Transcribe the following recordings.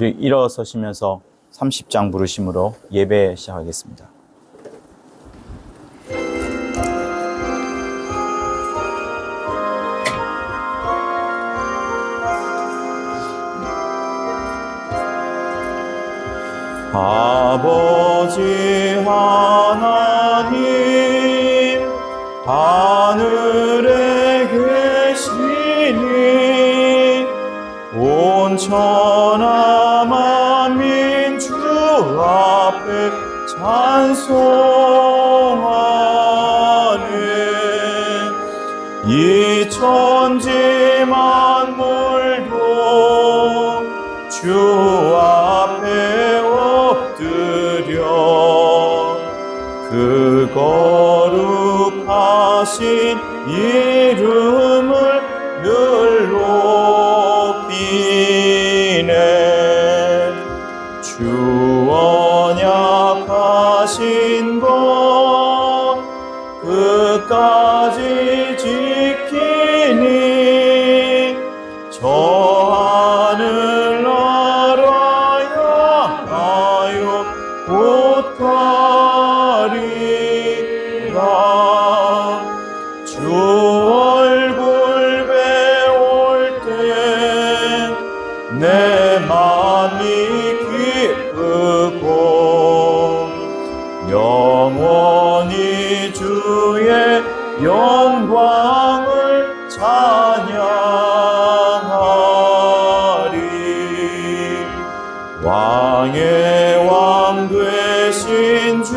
우리 일어서시면서 30장 부르심으로 예배 시작하겠습니다. 아버지 하나님, 하늘에 계시니 온 천하 만민 주 앞에 찬송하네. 이 천지 만물도 주 앞에 엎드려 그 거룩하신 이름을 늘 높이네. 주 언약하신 것 끝까지 지키니 저 하늘 나라 향하여 곧 가리라. 주 얼굴 배울 때 내 맘이 기쁘고 영원히 주의 영광을 찬양하리. 왕의 왕 되신 주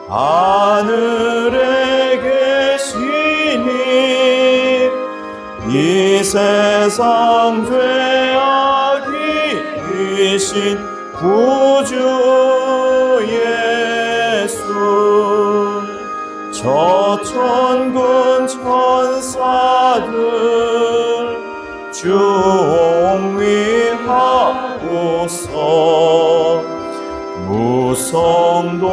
하늘에 계시니 이 세상 죄악이 이신 구주 예수 저 천군 천사들 주 옹위하고서 무성도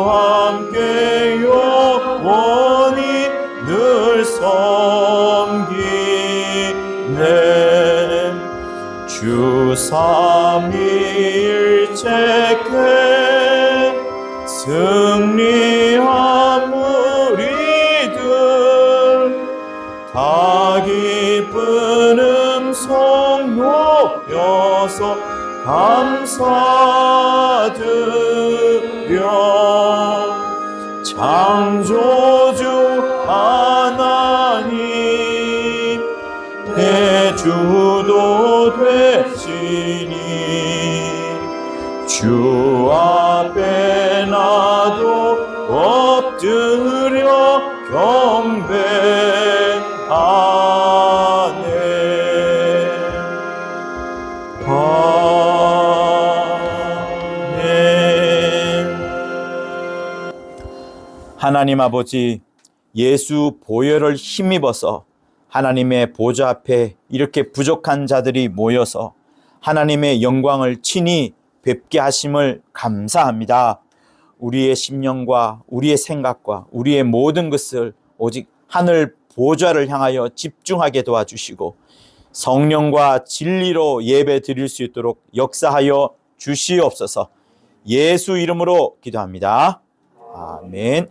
함께 영원히 늘 섬기네. 주 삼위일체께 승리한 무리들 다 기쁜 음성 높여서 감사드려. 창조주 하나님 대주도 되시니 주 앞에 나도 엎드려 경배하네. 하나님 아버지, 예수 보혈을 힘입어서 하나님의 보좌 앞에 이렇게 부족한 자들이 모여서 하나님의 영광을 친히 뵙게 하심을 감사합니다. 우리의 심령과 우리의 생각과 우리의 모든 것을 오직 하늘 보좌를 향하여 집중하게 도와주시고 성령과 진리로 예배 드릴 수 있도록 역사하여 주시옵소서. 예수 이름으로 기도합니다. 아멘.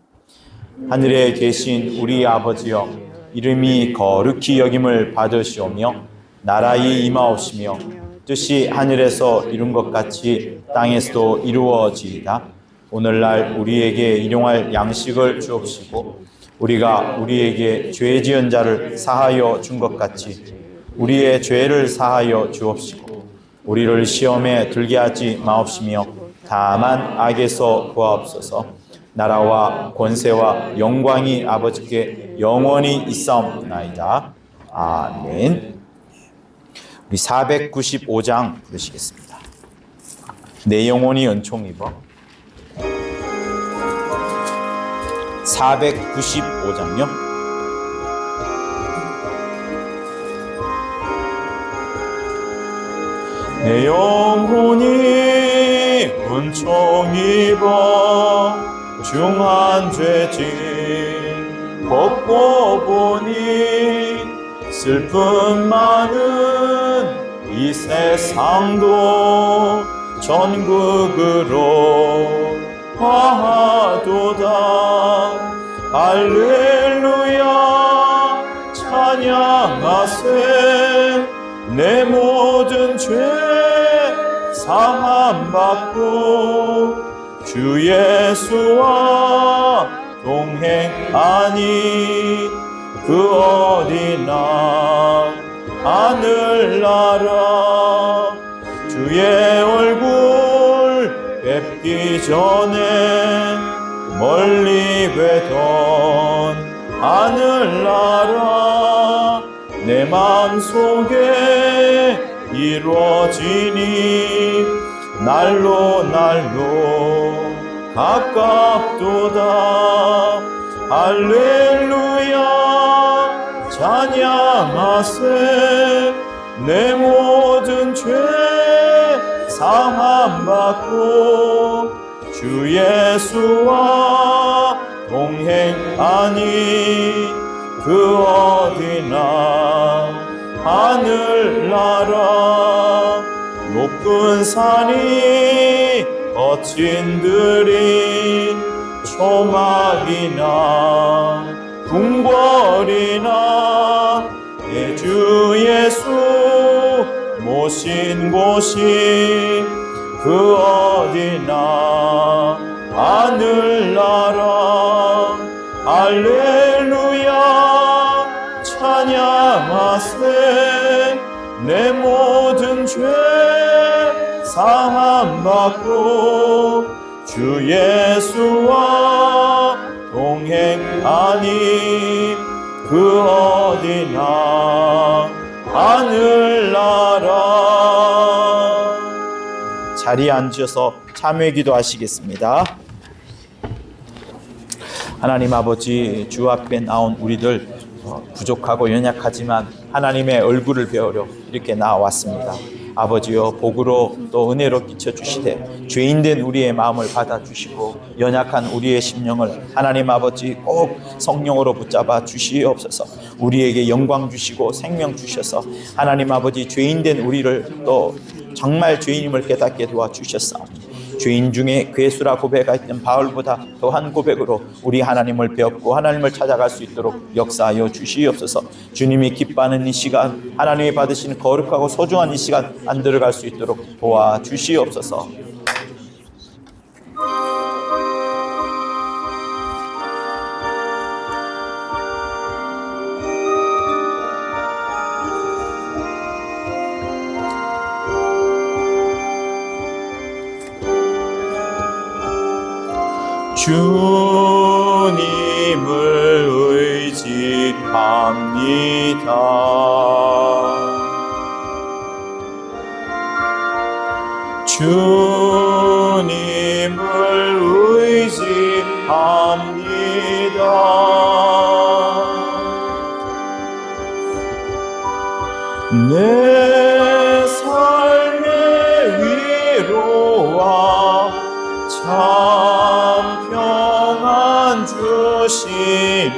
하늘에 계신 우리 아버지여, 이름이 거룩히 여김을 받으시오며 나라의 임하옵시며 뜻이 하늘에서 이룬 것 같이 땅에서도 이루어지이다. 오늘날 우리에게 일용할 양식을 주옵시고 우리가 우리에게 죄 지은 자를 사하여 준 것 같이 우리의 죄를 사하여 주옵시고 우리를 시험에 들게 하지 마옵시며 다만 악에서 구하옵소서. 나라와 권세와 영광이 아버지께 영원히 있사옵나이다. 아멘. 우리 495장 부르시겠습니다. 내 영혼이 은총 입어. 495장요. 내 영혼이 은총 입어 중한 죄짐 벗고 보니 슬픔 많은 이 세상도 전국으로 화하도다. 할렐루야 찬양하세. 내 모든 죄 사함받고 주 예수와 동행하니 그 어디나 하늘나라. 주의 얼굴 뵙기 전에 멀리 뵈던 하늘나라. 내 마음속에 이루어지니 날로 날로 가깝도다. 할렐루야 찬양하세. 내 모든 죄 사함받고 주 예수와 동행하니 그 어디나 하늘나라. 높은 산이 거친 들이 초막이나 궁궐이나 내 주 예수 모신 곳이 그 어디나 하늘나라. 할렐루야 찬양하세. 내 모든 죄 사함받고 주 예수와 동행하니 그 어디나 하늘나라. 자리에 앉으셔서 참회 기도하시겠습니다. 하나님 아버지, 주 앞에 나온 우리들 부족하고 연약하지만 하나님의 얼굴을 배우려 이렇게 나왔습니다. 아버지여, 복으로 또 은혜로 비춰주시되 죄인된 우리의 마음을 받아주시고 연약한 우리의 심령을 하나님 아버지 꼭 성령으로 붙잡아 주시옵소서. 우리에게 영광 주시고 생명 주셔서 하나님 아버지 죄인된 우리를 또 정말 죄인임을 깨닫게 도와주셨사오니 죄인 중에 괴수라 고백했던 바울보다 더한 고백으로 우리 하나님을 배웠고 하나님을 찾아갈 수 있도록 역사하여 주시옵소서. 주님이 기뻐하는 이 시간, 하나님이 받으시는 거룩하고 소중한 이 시간 만들어갈 수 있도록 도와주시옵소서. 주님을 의지합니다. 주님을 의지합니다. 내 삶의 위로와 참 평안 주시는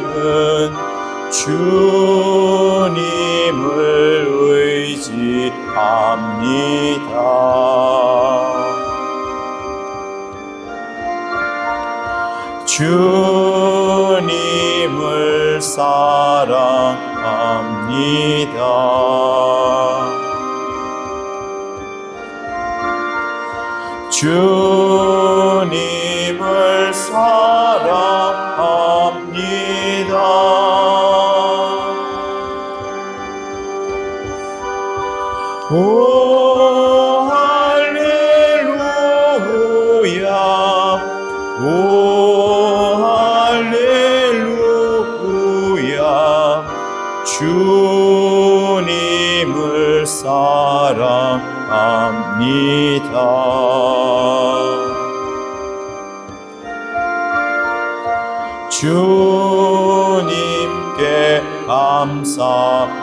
주님을 의지합니다. 주님을 사랑합니다. 주님을 사랑합니다. 오 할렐루야, 오 할렐루야. 주님을 사랑합니다. 주님께 감사합니다.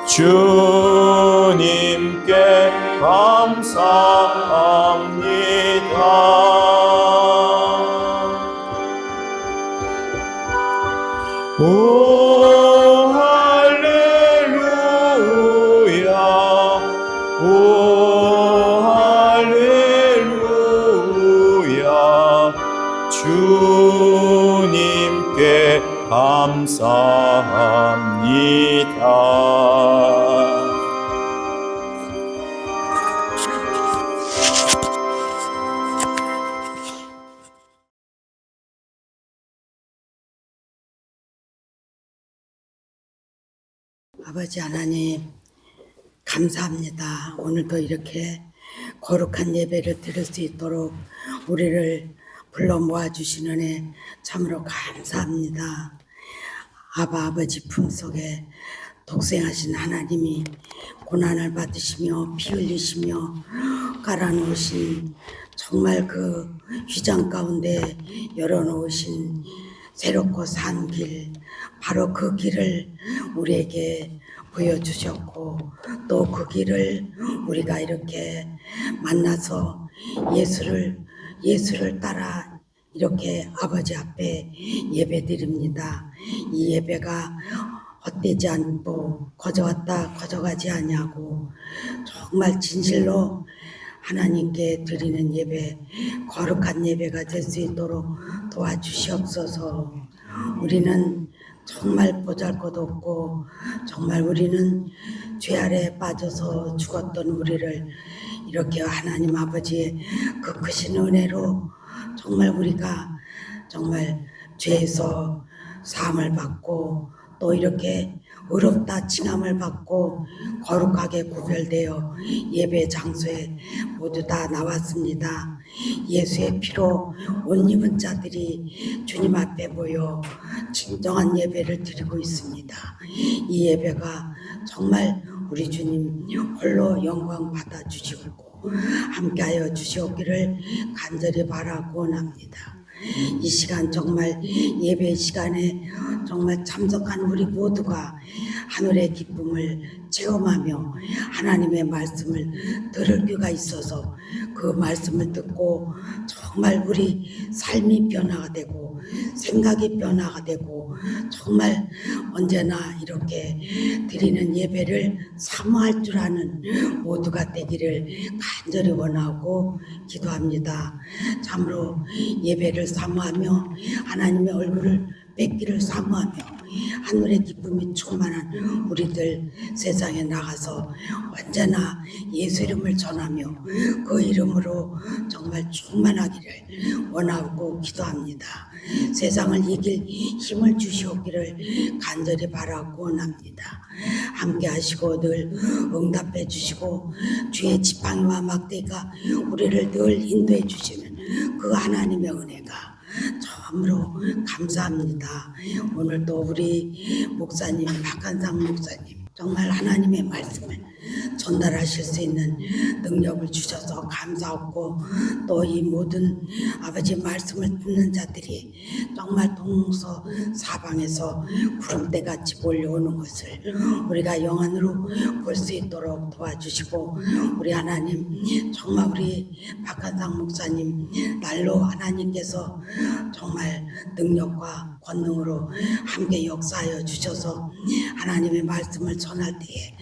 주님께 감사합니다. 아버지 하나님, 감사합니다. 오늘도 이렇게 거룩한 예배를 드릴 수 있도록 우리를 불러 모아주신 은혜 참으로 감사합니다. 아버지 품속에 독생하신 하나님이 고난을 받으시며 피 흘리시며 깔아놓으신 정말 그 휘장 가운데 열어놓으신 새롭고 산 길, 바로 그 길을 우리에게 보여주셨고 또 그 길을 우리가 이렇게 만나서 예수를 따라 이렇게 아버지 앞에 예배드립니다. 이 예배가 헛되지 않고 거저왔다 거저가지 아니하고 정말 진실로 하나님께 드리는 예배, 거룩한 예배가 될 수 있도록 도와주시옵소서. 우리는 정말 보잘것없고 정말 우리는 죄 아래 빠져서 죽었던 우리를 이렇게 하나님 아버지의 그 크신 은혜로 정말 우리가 정말 죄에서 사함을 받고 또 이렇게 의롭다 칭함을 받고 거룩하게 구별되어 예배 장소에 모두 다 나왔습니다. 예수의 피로 옷 입은 자들이 주님 앞에 모여 진정한 예배를 드리고 있습니다. 이 예배가 정말 우리 주님 홀로 영광 받아 주시옵고 함께하여 주시옵기를 간절히 바라고 원합니다. 이 시간 정말 예배 시간에 정말 참석한 우리 모두가 하늘의 기쁨을 체험하며 하나님의 말씀을 들을 귀가 있어서 그 말씀을 듣고 정말 우리 삶이 변화가 되고 생각이 변화가 되고 정말 언제나 이렇게 드리는 예배를 사모할 줄 아는 모두가 되기를 간절히 원하고 기도합니다. 참으로 예배를 사모하며 하나님의 얼굴을 뵙기를 사모하며 하늘의 기쁨이 충만한 우리들 세상에 나가서 언제나 예수 이름을 전하며 그 이름으로 정말 충만하기를 원하고 기도합니다. 세상을 이길 힘을 주시옵기를 간절히 바라고 원합니다. 함께 하시고 늘 응답해 주시고 주의 지팡이와 막대기가 우리를 늘 인도해 주시는 그 하나님의 은혜가 참으로 감사합니다. 오늘도 우리 목사님 박한상 목사님 정말 하나님의 말씀을 전달하실 수 있는 능력을 주셔서 감사하고 또 이 모든 아버지 말씀을 듣는 자들이 정말 동서사방에서 구름대같이 몰려오는 것을 우리가 영안으로 볼 수 있도록 도와주시고 우리 하나님 정말 우리 박한상 목사님 날로 하나님께서 정말 능력과 권능으로 함께 역사하여 주셔서 하나님의 말씀을 전할 때에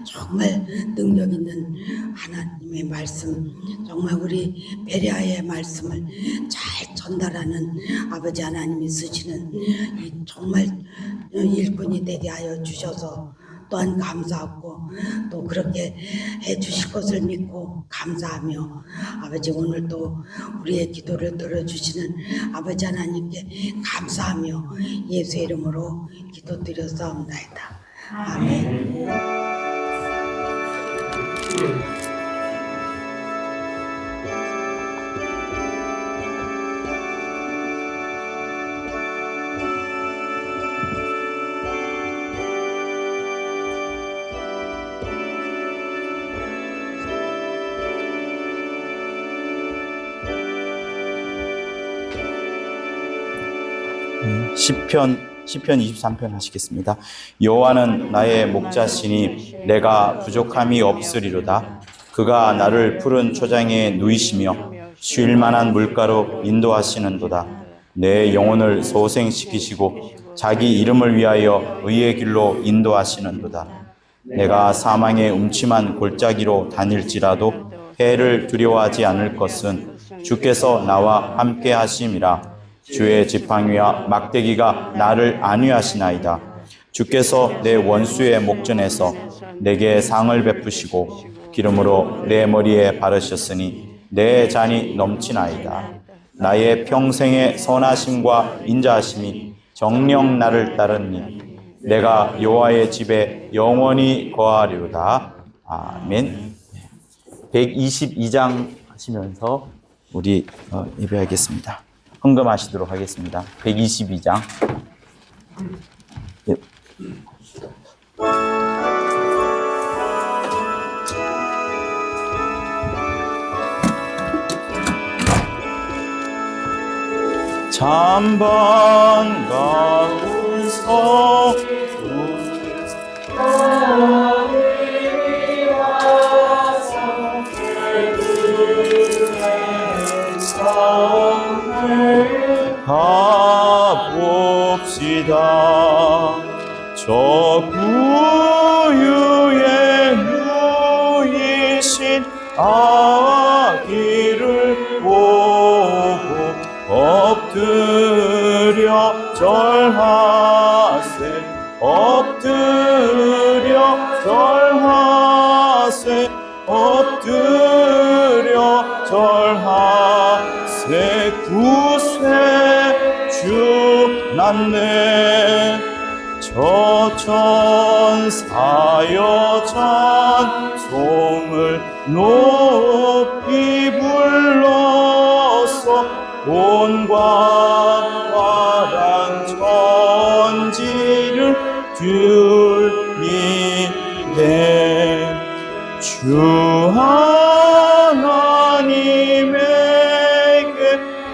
정말 능력 있는 하나님의 말씀 정말 우리 베레아의 말씀을 잘 전달하는 아버지 하나님이 쓰시는 이 정말 일꾼이 되게 하여 주셔서 또한 감사하고 또 그렇게 해 주실 것을 믿고 감사하며 아버지 오늘도 우리의 기도를 들어주시는 아버지 하나님께 감사하며 예수의 이름으로 기도드렸사옵나이다. 아멘. 시편 23편 하시겠습니다. 여호와는 나의 목자시니 내가 부족함이 없으리로다. 그가 나를 푸른 초장에 누이시며 쉴 만한 물가로 인도하시는도다. 내 영혼을 소생시키시고 자기 이름을 위하여 의의 길로 인도하시는도다. 내가 사망의 음침한 골짜기로 다닐지라도 해를 두려워하지 않을 것은 주께서 나와 함께 하심이라. 주의 지팡이와 막대기가 나를 안위하시나이다. 주께서 내 원수의 목전에서 내게 상을 베푸시고 기름으로 내 머리에 바르셨으니 내 잔이 넘치나이다. 나의 평생의 선하심과 인자하심이 정녕 나를 따르니 내가 여호와의 집에 영원히 거하리로다. 아멘. 122장 하시면서 우리 예배하겠습니다. 헌금하시도록 하겠습니다. 122장. 예. 잠반 가운서 가봅시다. 저 구유에 누이신 아기를 보고 엎드려 절하세. 엎드려 절하세. 엎드려 절하세. 구세주 낳네. 저 천사여 찬송을 높이 불러서 온과 화란 천지를 들리네. 주 하나님에게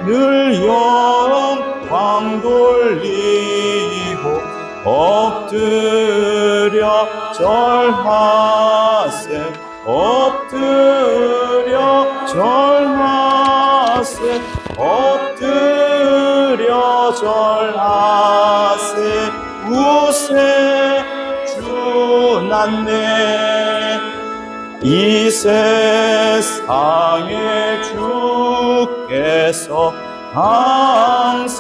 늘 영광 돌리고 엎드려 절하세. 엎드려 절하세. 엎드려 절하세. 구세주 낳네. 이 세상에 주께서 항생할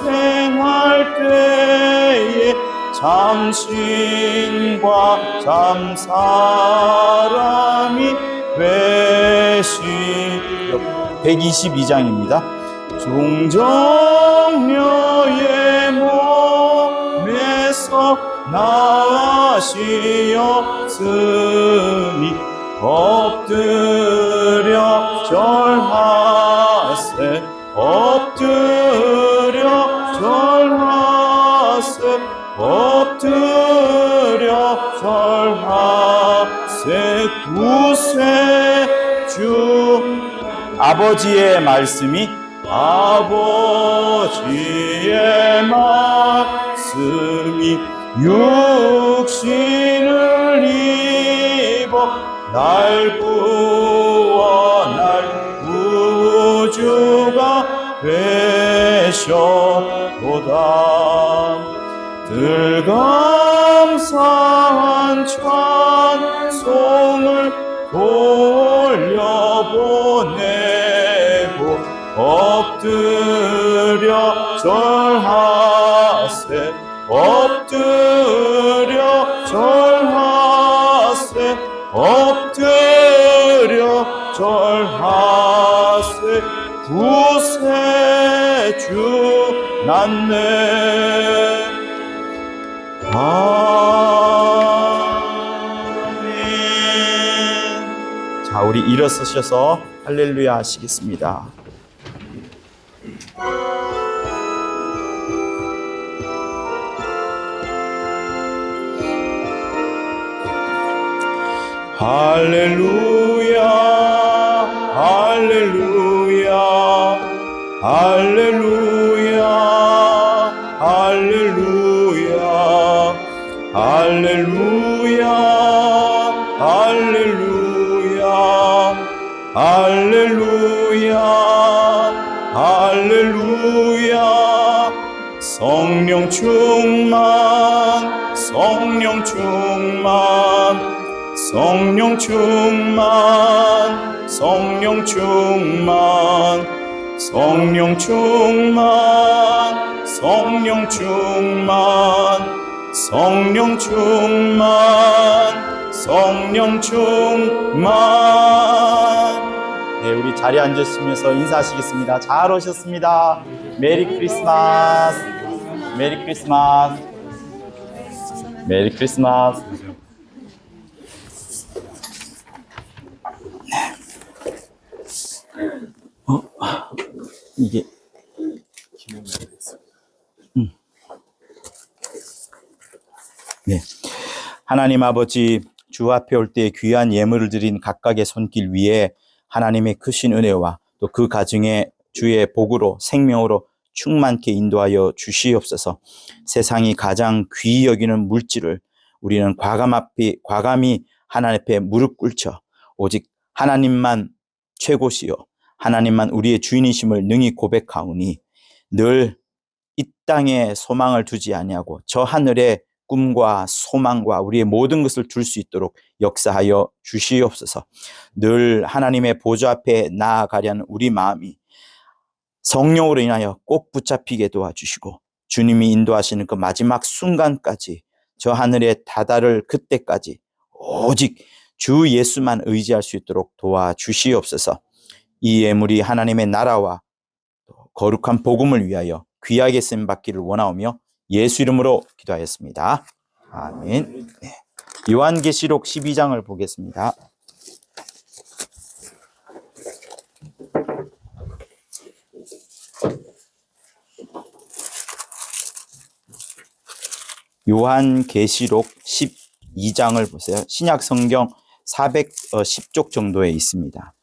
때에 잠신과 잠사람이 외시려. 122장입니다. 종정녀의 몸에서 나시었으니 엎드려 절하세. 엎드려 절하세. 엎드려 절하세. 구세주 아버지의 말씀이 아버지의 말씀이 육신을 입어 날 구원할 구주가 되셨도다. 늘 감사한 찬송을 돌려보내고 엎드려 절하세. 엎드려 절하세. 엎드려 절하세. 구세주 낳네. 아멘. 자, 우리 일어서셔서 할렐루야 하시겠습니다. 할렐루야 할렐루야 할렐루야 할렐루야 할렐루야 할렐루야 할렐루야 할렐루야. 성령 충만 성령 충만 성령 충만 성령 충만 성령 충만 성령 충만 성령 충만, 성령 충만. 네, 우리 자리에 앉으시면서 인사하시겠습니다. 잘 오셨습니다. 메리 크리스마스. 메리 크리스마스. 메리 크리스마스. 이게 네. 하나님 아버지, 주 앞에 올 때 귀한 예물을 드린 각각의 손길 위에 하나님의 크신 은혜와 또 그 가정에 주의 복으로 생명으로 충만케 인도하여 주시옵소서. 세상이 가장 귀히 여기는 물질을 우리는 과감히 하나님 앞에 무릎 꿇쳐 오직 하나님만 최고시요 하나님만 우리의 주인이심을 능히 고백하오니 늘 이 땅에 소망을 두지 아니하고 저 하늘에 꿈과 소망과 우리의 모든 것을 둘 수 있도록 역사하여 주시옵소서. 늘 하나님의 보좌 앞에 나아가려는 우리 마음이 성령으로 인하여 꼭 붙잡히게 도와주시고 주님이 인도하시는 그 마지막 순간까지 저 하늘에 다다를 그때까지 오직 주 예수만 의지할 수 있도록 도와주시옵소서. 이 예물이 하나님의 나라와 거룩한 복음을 위하여 귀하게 쓰임받기를 원하오며 예수 이름으로 기도하였습니다. 아멘. 네. 요한계시록 12장을 보겠습니다. 요한계시록 12장을 보세요. 신약 성경 410쪽 정도에 있습니다.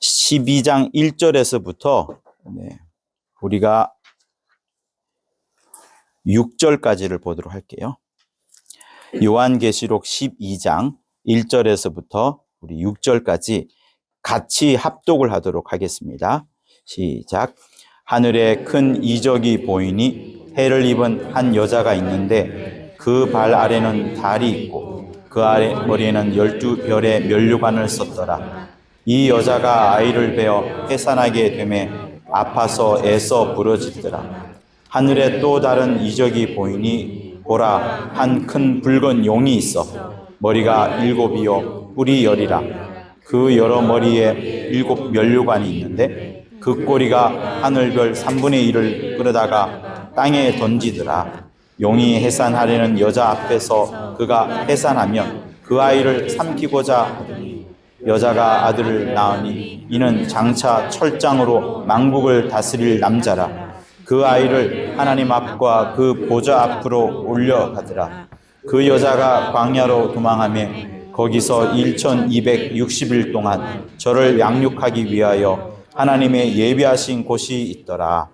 12장 1절에서부터 우리가 6절까지를 보도록 할게요. 요한계시록 12장 1절에서부터 우리 6절까지 같이 합독을 하도록 하겠습니다. 시작. 하늘에 큰 이적이 보이니 해를 입은 한 여자가 있는데 그 발 아래는 달이 있고 그 아래 머리에는 12별의 면류관을 썼더라. 이 여자가 아이를 베어 해산하게 되매 아파서 애써 부러지더라. 하늘에 또 다른 이적이 보이니 보라, 한 큰 붉은 용이 있어 머리가 7이요 뿔이 10이라. 그 여러 머리에 7 면류관이 있는데 그 꼬리가 하늘별 3분의 1을 끌어다가 땅에 던지더라. 용이 해산하려는 여자 앞에서 그가 해산하면 그 아이를 삼키고자 하더니 여자가 아들을 낳으니 이는 장차 철장으로 만국을 다스릴 남자라. 그 아이를 하나님 앞과 그 보좌 앞으로 올려가더라. 그 여자가 광야로 도망하며 거기서 1260일 동안 저를 양육하기 위하여 하나님의 예비하신 곳이 있더라.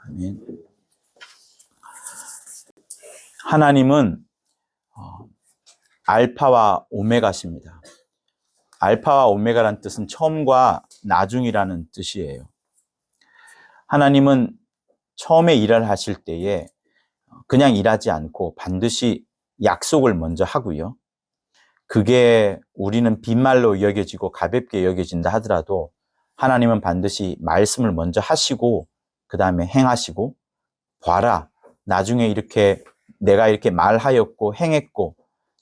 아멘. 하나님은 알파와 오메가십니다. 알파와 오메가라는 뜻은 처음과 나중이라는 뜻이에요. 하나님은 처음에 일을 하실 때에 그냥 일하지 않고 반드시 약속을 먼저 하고요. 그게 우리는 빈말로 여겨지고 가볍게 여겨진다 하더라도 하나님은 반드시 말씀을 먼저 하시고 그 다음에 행하시고 봐라, 나중에 이렇게 내가 이렇게 말하였고 행했고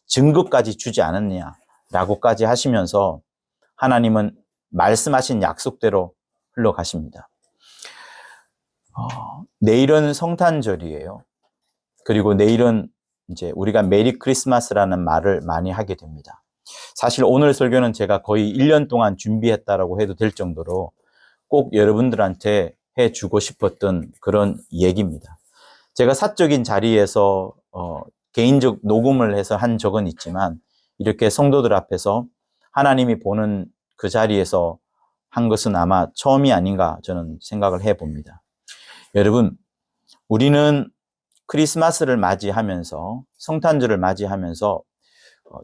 증거까지 주지 않았냐라고까지 하시면서 하나님은 말씀하신 약속대로 흘러가십니다. 내일은 성탄절이에요. 그리고 내일은 이제 우리가 메리 크리스마스라는 말을 많이 하게 됩니다. 사실 오늘 설교는 제가 거의 1년 동안 준비했다라고 해도 될 정도로 꼭 여러분들한테 해주고 싶었던 그런 얘기입니다. 제가 사적인 자리에서 개인적 녹음을 해서 한 적은 있지만 이렇게 성도들 앞에서 하나님이 보는 그 자리에서 한 것은 아마 처음이 아닌가 저는 생각을 해봅니다. 여러분, 우리는 크리스마스를 맞이하면서 성탄절을 맞이하면서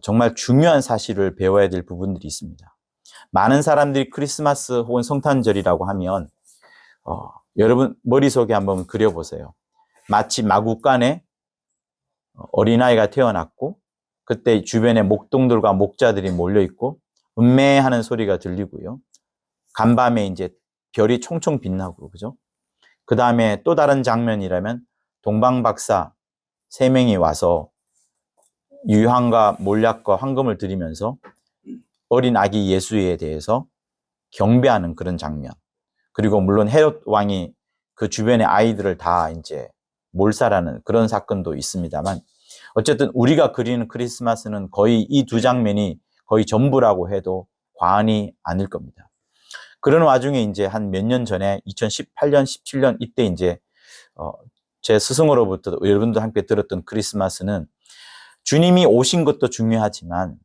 정말 중요한 사실을 배워야 될 부분들이 있습니다. 많은 사람들이 크리스마스 혹은 성탄절이라고 하면 여러분 머릿속에 한번 그려보세요. 마치 마구간에 어린아이가 태어났고 그때 주변에 목동들과 목자들이 몰려있고 음매하는 소리가 들리고요. 간밤에 이제 별이 총총 빛나고, 그죠? 그 다음에 또 다른 장면이라면 동방박사 3명이 와서 유향과 몰약과 황금을 드리면서 어린 아기 예수에 대해서 경배하는 그런 장면. 그리고 물론 헤롯 왕이 그 주변의 아이들을 다 이제 몰살하는 그런 사건도 있습니다만, 어쨌든 우리가 그리는 크리스마스는 거의 이 두 장면이 거의 전부라고 해도 과언이 아닐 겁니다. 그런 와중에 이제 한 몇 년 전에 2018년, 17년 이때 이제 제 스승으로부터 여러분도 함께 들었던 크리스마스는 주님이 오신 것도 중요하지만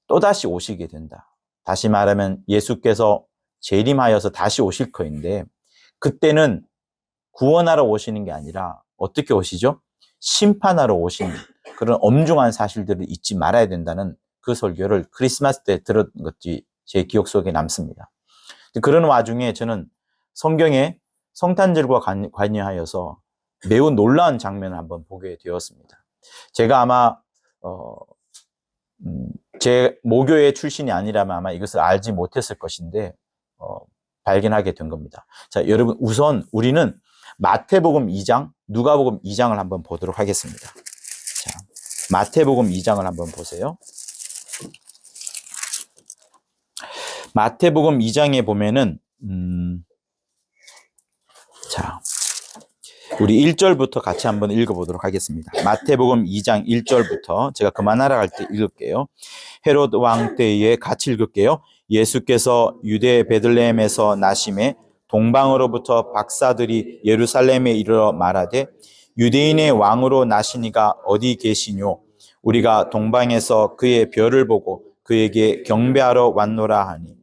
또다시 오시게 된다. 다시 말하면 예수께서 재림하여서 다시 오실 터인데, 그때는 구원하러 오시는 게 아니라 어떻게 오시죠? 심판하러 오시는 그런 엄중한 사실들을 잊지 말아야 된다는 그 설교를 크리스마스 때 들은 것이 제 기억 속에 남습니다. 그런 와중에 저는 성경에 성탄절과 관여하여서 매우 놀라운 장면을 한번 보게 되었습니다. 제가 아마 제 모교의 출신이 아니라면 아마 이것을 알지 못했을 것인데 발견하게 된 겁니다. 자, 여러분, 우선 우리는 마태복음 2장, 누가복음 2장을 한번 보도록 하겠습니다. 자, 마태복음 2장을 한번 보세요. 마태복음 2장에 보면은 자, 우리 1절부터 같이 한번 읽어보도록 하겠습니다. 마태복음 2장 1절부터 제가 그만하라 할 때 읽을게요. 헤롯 왕 때에 같이 읽을게요. 예수께서 유대 베들레헴에서 나심에 동방으로부터 박사들이 예루살렘에 이르러 말하되 유대인의 왕으로 나시니가 어디 계시뇨? 우리가 동방에서 그의 별을 보고 그에게 경배하러 왔노라 하니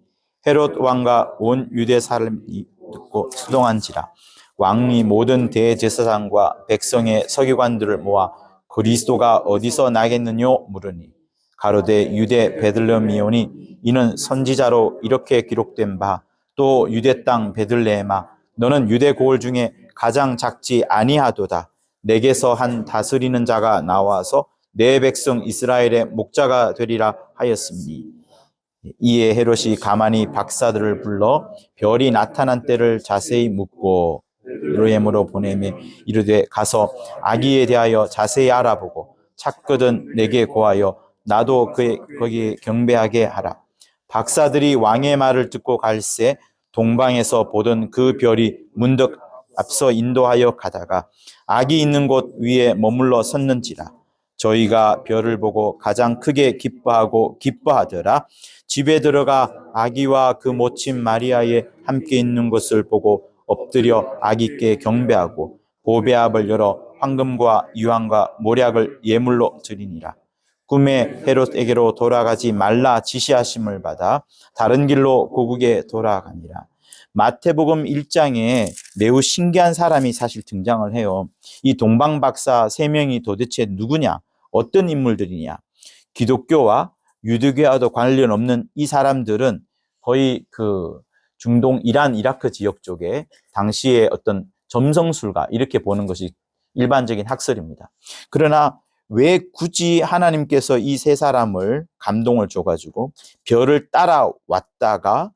헤롯 왕과 온 유대 사람이 듣고 수동한지라. 왕이 모든 대제사장과 백성의 서기관들을 모아 그리스도가 어디서 나겠느뇨 물으니 가로되 유대 베들레헴이오니 이는 선지자로 이렇게 기록된 바 또 유대 땅 베들레헴아 너는 유대 고을 중에 가장 작지 아니하도다. 내게서 한 다스리는 자가 나와서 내 백성 이스라엘의 목자가 되리라 하였으니 이에 헤롯이 가만히 박사들을 불러 별이 나타난 때를 자세히 묻고 베들레헴으로 보내매 이르되 가서 아기에 대하여 자세히 알아보고 찾거든 내게 고하여 나도 거기에 경배하게 하라. 박사들이 왕의 말을 듣고 갈새 동방에서 보던 그 별이 문득 앞서 인도하여 가다가 아기 있는 곳 위에 머물러 섰는지라. 저희가 별을 보고 가장 크게 기뻐하더라. 집에 들어가 아기와 그 모친 마리아에 함께 있는 것을 보고 엎드려 아기께 경배하고 보배압을 열어 황금과 유황과 모략을 예물로 드리니라. 꿈에 헤롯에게로 돌아가지 말라 지시하심을 받아 다른 길로 고국에 돌아가니라. 마태복음 1장에 매우 신기한 사람이 사실 등장을 해요. 이 동방박사 3명이 도대체 누구냐? 어떤 인물들이냐? 기독교와 유대교와도 관련 없는 이 사람들은 거의 그 중동 이란 이라크 지역 쪽에 당시에 어떤 점성술가 이렇게 보는 것이 일반적인 학설입니다. 그러나 왜 굳이 하나님께서 이 3사람을 감동을 줘가지고 별을 따라왔다가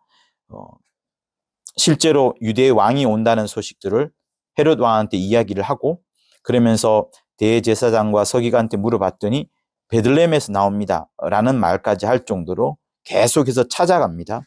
실제로 유대의 왕이 온다는 소식들을 헤롯 왕한테 이야기를 하고 그러면서 대제사장과 서기관한테 물어봤더니 베들레헴에서 나옵니다 라는 말까지 할 정도로 계속해서 찾아갑니다.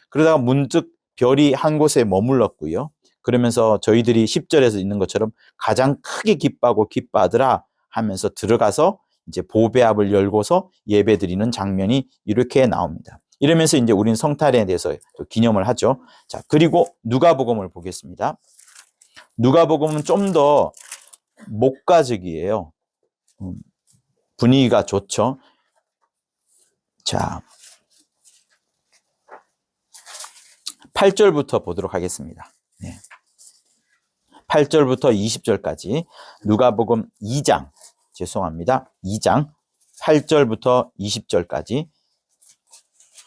그러다가 문득 별이 한 곳에 머물렀고요. 그러면서 저희들이 10절에서 있는 것처럼 가장 크게 기뻐하더라 하면서 들어가서 이제 보배압을 열고서 예배드리는 장면이 이렇게 나옵니다. 이러면서 이제 우리는 성탄에 대해서 기념을 하죠. 자, 그리고 누가복음을 보겠습니다. 누가복음은 좀 더 목가적이에요. 분위기가 좋죠. 자, 8절부터 보도록 하겠습니다. 네. 8절부터 20절까지 누가복음 2장, 죄송합니다. 2장 8절부터 20절까지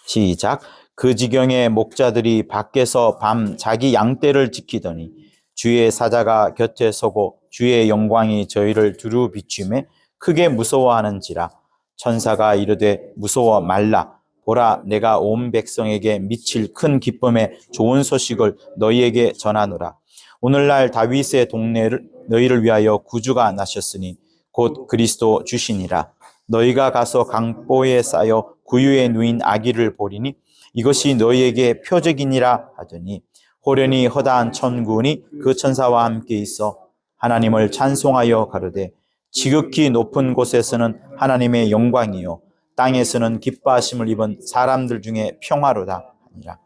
시작. 그 지경에 목자들이 밖에서 밤 자기 양떼를 지키더니 주의 사자가 곁에 서고 주의 영광이 저희를 두루 비추매 크게 무서워하는지라. 천사가 이르되 무서워 말라. 보라, 내가 온 백성에게 미칠 큰 기쁨의 좋은 소식을 너희에게 전하노라. 오늘날 다윗의 동네를 너희를 위하여 구주가 나셨으니 곧 그리스도 주시니라. 너희가 가서 강보에 쌓여 구유에 누인 아기를 보리니 이것이 너희에게 표적이니라 하더니 호련히 허다한 천군이 그 천사와 함께 있어 하나님을 찬송하여 가로되 지극히 높은 곳에서는 하나님의 영광이요 땅에서는 기뻐하심을 입은 사람들 중에 평화로다 하니라.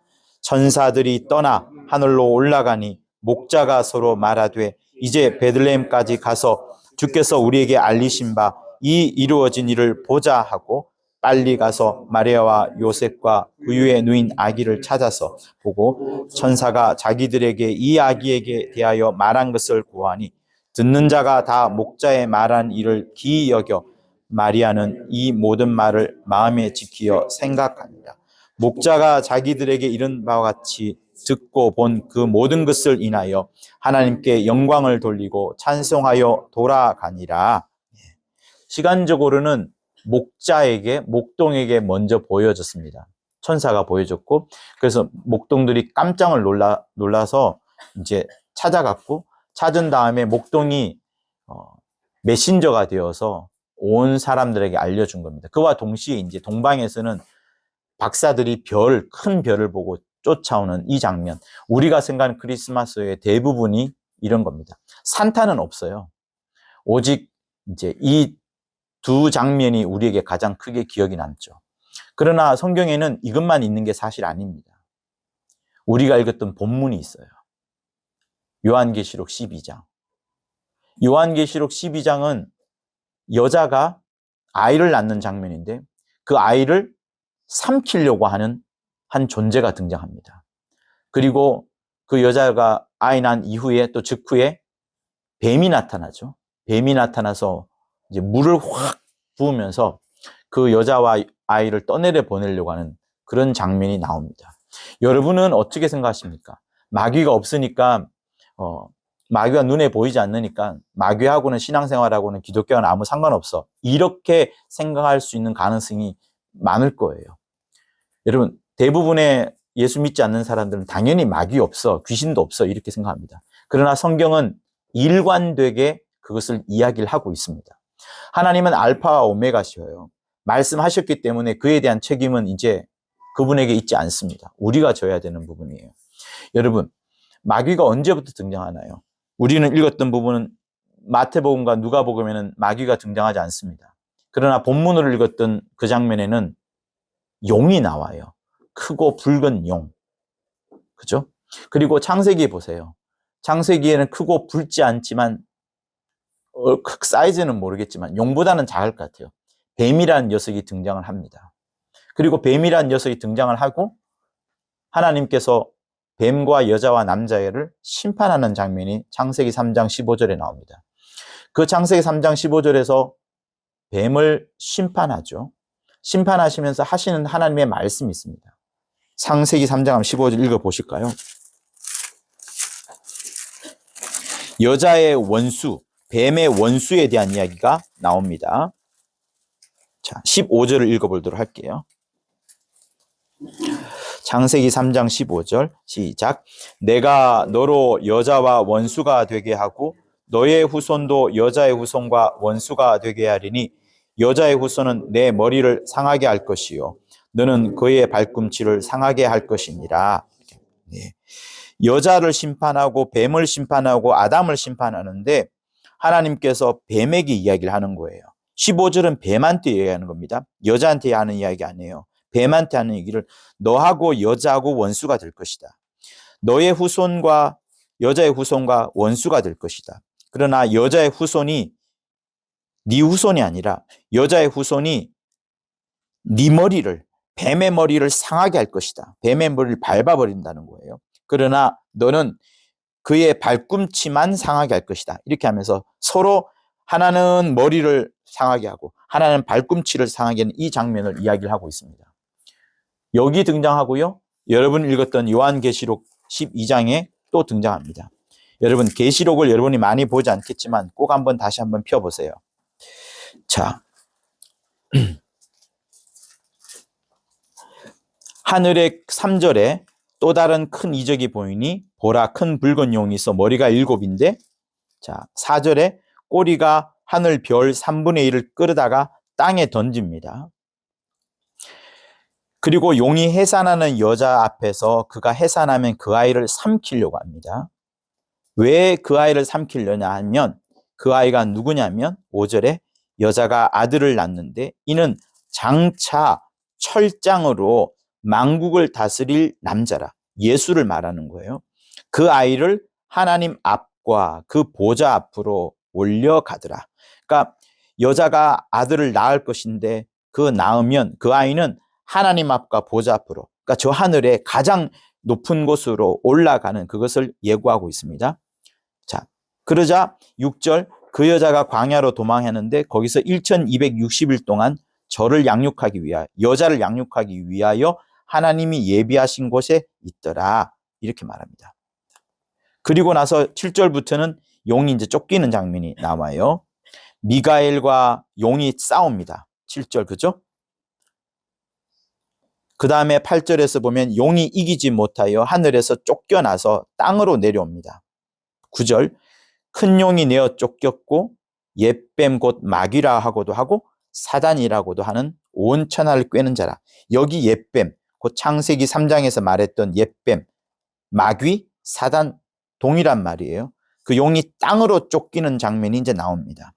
천사들이 떠나 하늘로 올라가니 목자가 서로 말하되 이제 베들레헴까지 가서 주께서 우리에게 알리신 바 이 이루어진 일을 보자 하고 빨리 가서 마리아와 요셉과 구유에 누인 아기를 찾아서 보고 천사가 자기들에게 이 아기에게 대하여 말한 것을 고하니 듣는 자가 다 목자의 말한 일을 기이 여겨 마리아는 이 모든 말을 마음에 지키어 생각하니라. 목자가 자기들에게 이른 바와 같이 듣고 본 그 모든 것을 인하여 하나님께 영광을 돌리고 찬송하여 돌아가니라. 시간적으로는 목동에게 먼저 보여졌습니다. 천사가 보여줬고, 그래서 목동들이 깜짝을 놀라서 이제 찾아갔고, 찾은 다음에 목동이 메신저가 되어서 온 사람들에게 알려준 겁니다. 그와 동시에 이제 동방에서는 박사들이 큰 별을 보고 쫓아오는 이 장면, 우리가 생각하는 크리스마스의 대부분이 이런 겁니다. 산타는 없어요. 오직 이제 이 두 장면이 우리에게 가장 크게 기억이 남죠. 그러나 성경에는 이것만 있는 게 사실 아닙니다. 우리가 읽었던 본문이 있어요. 요한계시록 12장. 요한계시록 12장은 여자가 아이를 낳는 장면인데 그 아이를 삼키려고 하는 한 존재가 등장합니다. 그리고 그 여자가 아이 낳은 이후에 또 직후에 뱀이 나타나죠. 뱀이 나타나서 이제 물을 확 부으면서 그 여자와 아이를 떠내려 보내려고 하는 그런 장면이 나옵니다. 여러분은 어떻게 생각하십니까? 마귀가 없으니까 마귀가 눈에 보이지 않으니까 마귀하고는 신앙생활하고는 기독교와는 아무 상관없어. 이렇게 생각할 수 있는 가능성이 많을 거예요. 여러분, 대부분의 예수 믿지 않는 사람들은 당연히 마귀 없어, 귀신도 없어 이렇게 생각합니다. 그러나 성경은 일관되게 그것을 이야기를 하고 있습니다. 하나님은 알파와 오메가시여요. 말씀하셨기 때문에 그에 대한 책임은 이제 그분에게 있지 않습니다. 우리가 져야 되는 부분이에요. 여러분, 마귀가 언제부터 등장하나요? 우리는 읽었던 부분은 마태복음과 누가복음에는 마귀가 등장하지 않습니다. 그러나 본문으로 읽었던 그 장면에는 용이 나와요. 크고 붉은 용. 그죠? 그리고 창세기 보세요. 창세기에는 크고 붉지 않지만 사이즈는 모르겠지만 용보다는 작을 것 같아요. 뱀이라는 녀석이 등장을 합니다. 그리고 뱀이라는 녀석이 등장을 하고 하나님께서 뱀과 여자와 남자애를 심판하는 장면이 창세기 3장 15절에 나옵니다. 그 창세기 3장 15절에서 뱀을 심판하죠. 심판하시면서 하시는 하나님의 말씀이 있습니다. 창세기 3장 15절 읽어보실까요? 여자의 원수, 뱀의 원수에 대한 이야기가 나옵니다. 자, 15절을 읽어보도록 할게요. 창세기 3장 15절 시작. 내가 너로 여자와 원수가 되게 하고 너의 후손도 여자의 후손과 원수가 되게 하리니 여자의 후손은 내 머리를 상하게 할 것이요 너는 그의 발꿈치를 상하게 할 것이니라. 네. 여자를 심판하고 뱀을 심판하고 아담을 심판하는데 하나님께서 뱀에게 이야기를 하는 거예요. 15절은 뱀한테 이야기하는 겁니다. 여자한테 하는 이야기 아니에요. 뱀한테 하는 얘기를 너하고 여자하고 원수가 될 것이다. 너의 후손과 여자의 후손과 원수가 될 것이다. 그러나 여자의 후손이 네 후손이 아니라 여자의 후손이 네 머리를 뱀의 머리를 상하게 할 것이다. 뱀의 머리를 밟아버린다는 거예요. 그러나 너는 그의 발꿈치만 상하게 할 것이다. 이렇게 하면서 서로 하나는 머리를 상하게 하고 하나는 발꿈치를 상하게 하는 이 장면을 이야기를 하고 있습니다. 여기 등장하고요. 여러분 읽었던 요한계시록 12장에 또 등장합니다. 여러분 계시록을 여러분이 많이 보지 않겠지만 꼭 한번 다시 한번 펴보세요. 자, 하늘의 3절에 또 다른 큰 이적이 보이니 보라 큰 붉은 용이 있어 머리가 7인데 자 4절에 꼬리가 하늘 별 3분의 1을 끌어다가 땅에 던집니다. 그리고 용이 해산하는 여자 앞에서 그가 해산하면 그 아이를 삼키려고 합니다. 왜 그 아이를 삼키려냐 하면 그 아이가 누구냐면 5절에 여자가 아들을 낳는데 이는 장차 철장으로 만국을 다스릴 남자라. 예수를 말하는 거예요. 그 아이를 하나님 앞과 그 보좌 앞으로 올려가더라. 그러니까 여자가 아들을 낳을 것인데 그 낳으면 그 아이는 하나님 앞과 보좌 앞으로, 그러니까 저 하늘의 가장 높은 곳으로 올라가는 그것을 예고하고 있습니다. 자, 그러자 6절 그 여자가 광야로 도망했는데 거기서 1260일 동안 저를 양육하기 위하여, 여자를 양육하기 위하여 하나님이 예비하신 곳에 있더라. 이렇게 말합니다. 그리고 나서 7절부터는 용이 이제 쫓기는 장면이 나와요. 미가엘과 용이 싸웁니다. 7절 그죠? 그 다음에 8절에서 보면 용이 이기지 못하여 하늘에서 쫓겨나서 땅으로 내려옵니다. 9절 큰 용이 내어 쫓겼고 옛뱀 곧 마귀라 하고도 하고 사단이라고도 하는 온 천하를 꿰는 자라. 여기 옛뱀 곧 창세기 3장에서 말했던 옛뱀, 마귀, 사단 동일한 말이에요. 그 용이 땅으로 쫓기는 장면이 이제 나옵니다.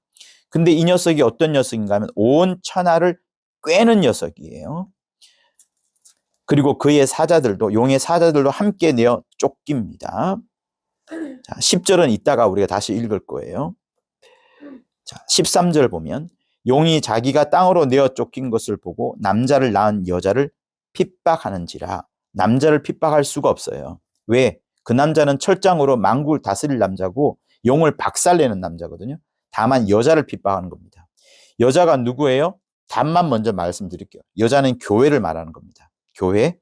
근데 이 녀석이 어떤 녀석인가 하면 온 천하를 꿰는 녀석이에요. 그리고 그의 사자들도, 용의 사자들도 함께 내어 쫓깁니다. 자, 10절은 이따가 우리가 다시 읽을 거예요. 자, 13절 보면 용이 자기가 땅으로 내어 쫓긴 것을 보고 남자를 낳은 여자를 핍박하는지라. 남자를 핍박할 수가 없어요. 왜? 그 남자는 철장으로 만국을 다스릴 남자고 용을 박살내는 남자거든요. 다만 여자를 핍박하는 겁니다. 여자가 누구예요? 답만 먼저 말씀드릴게요. 여자는 교회를 말하는 겁니다. 교회.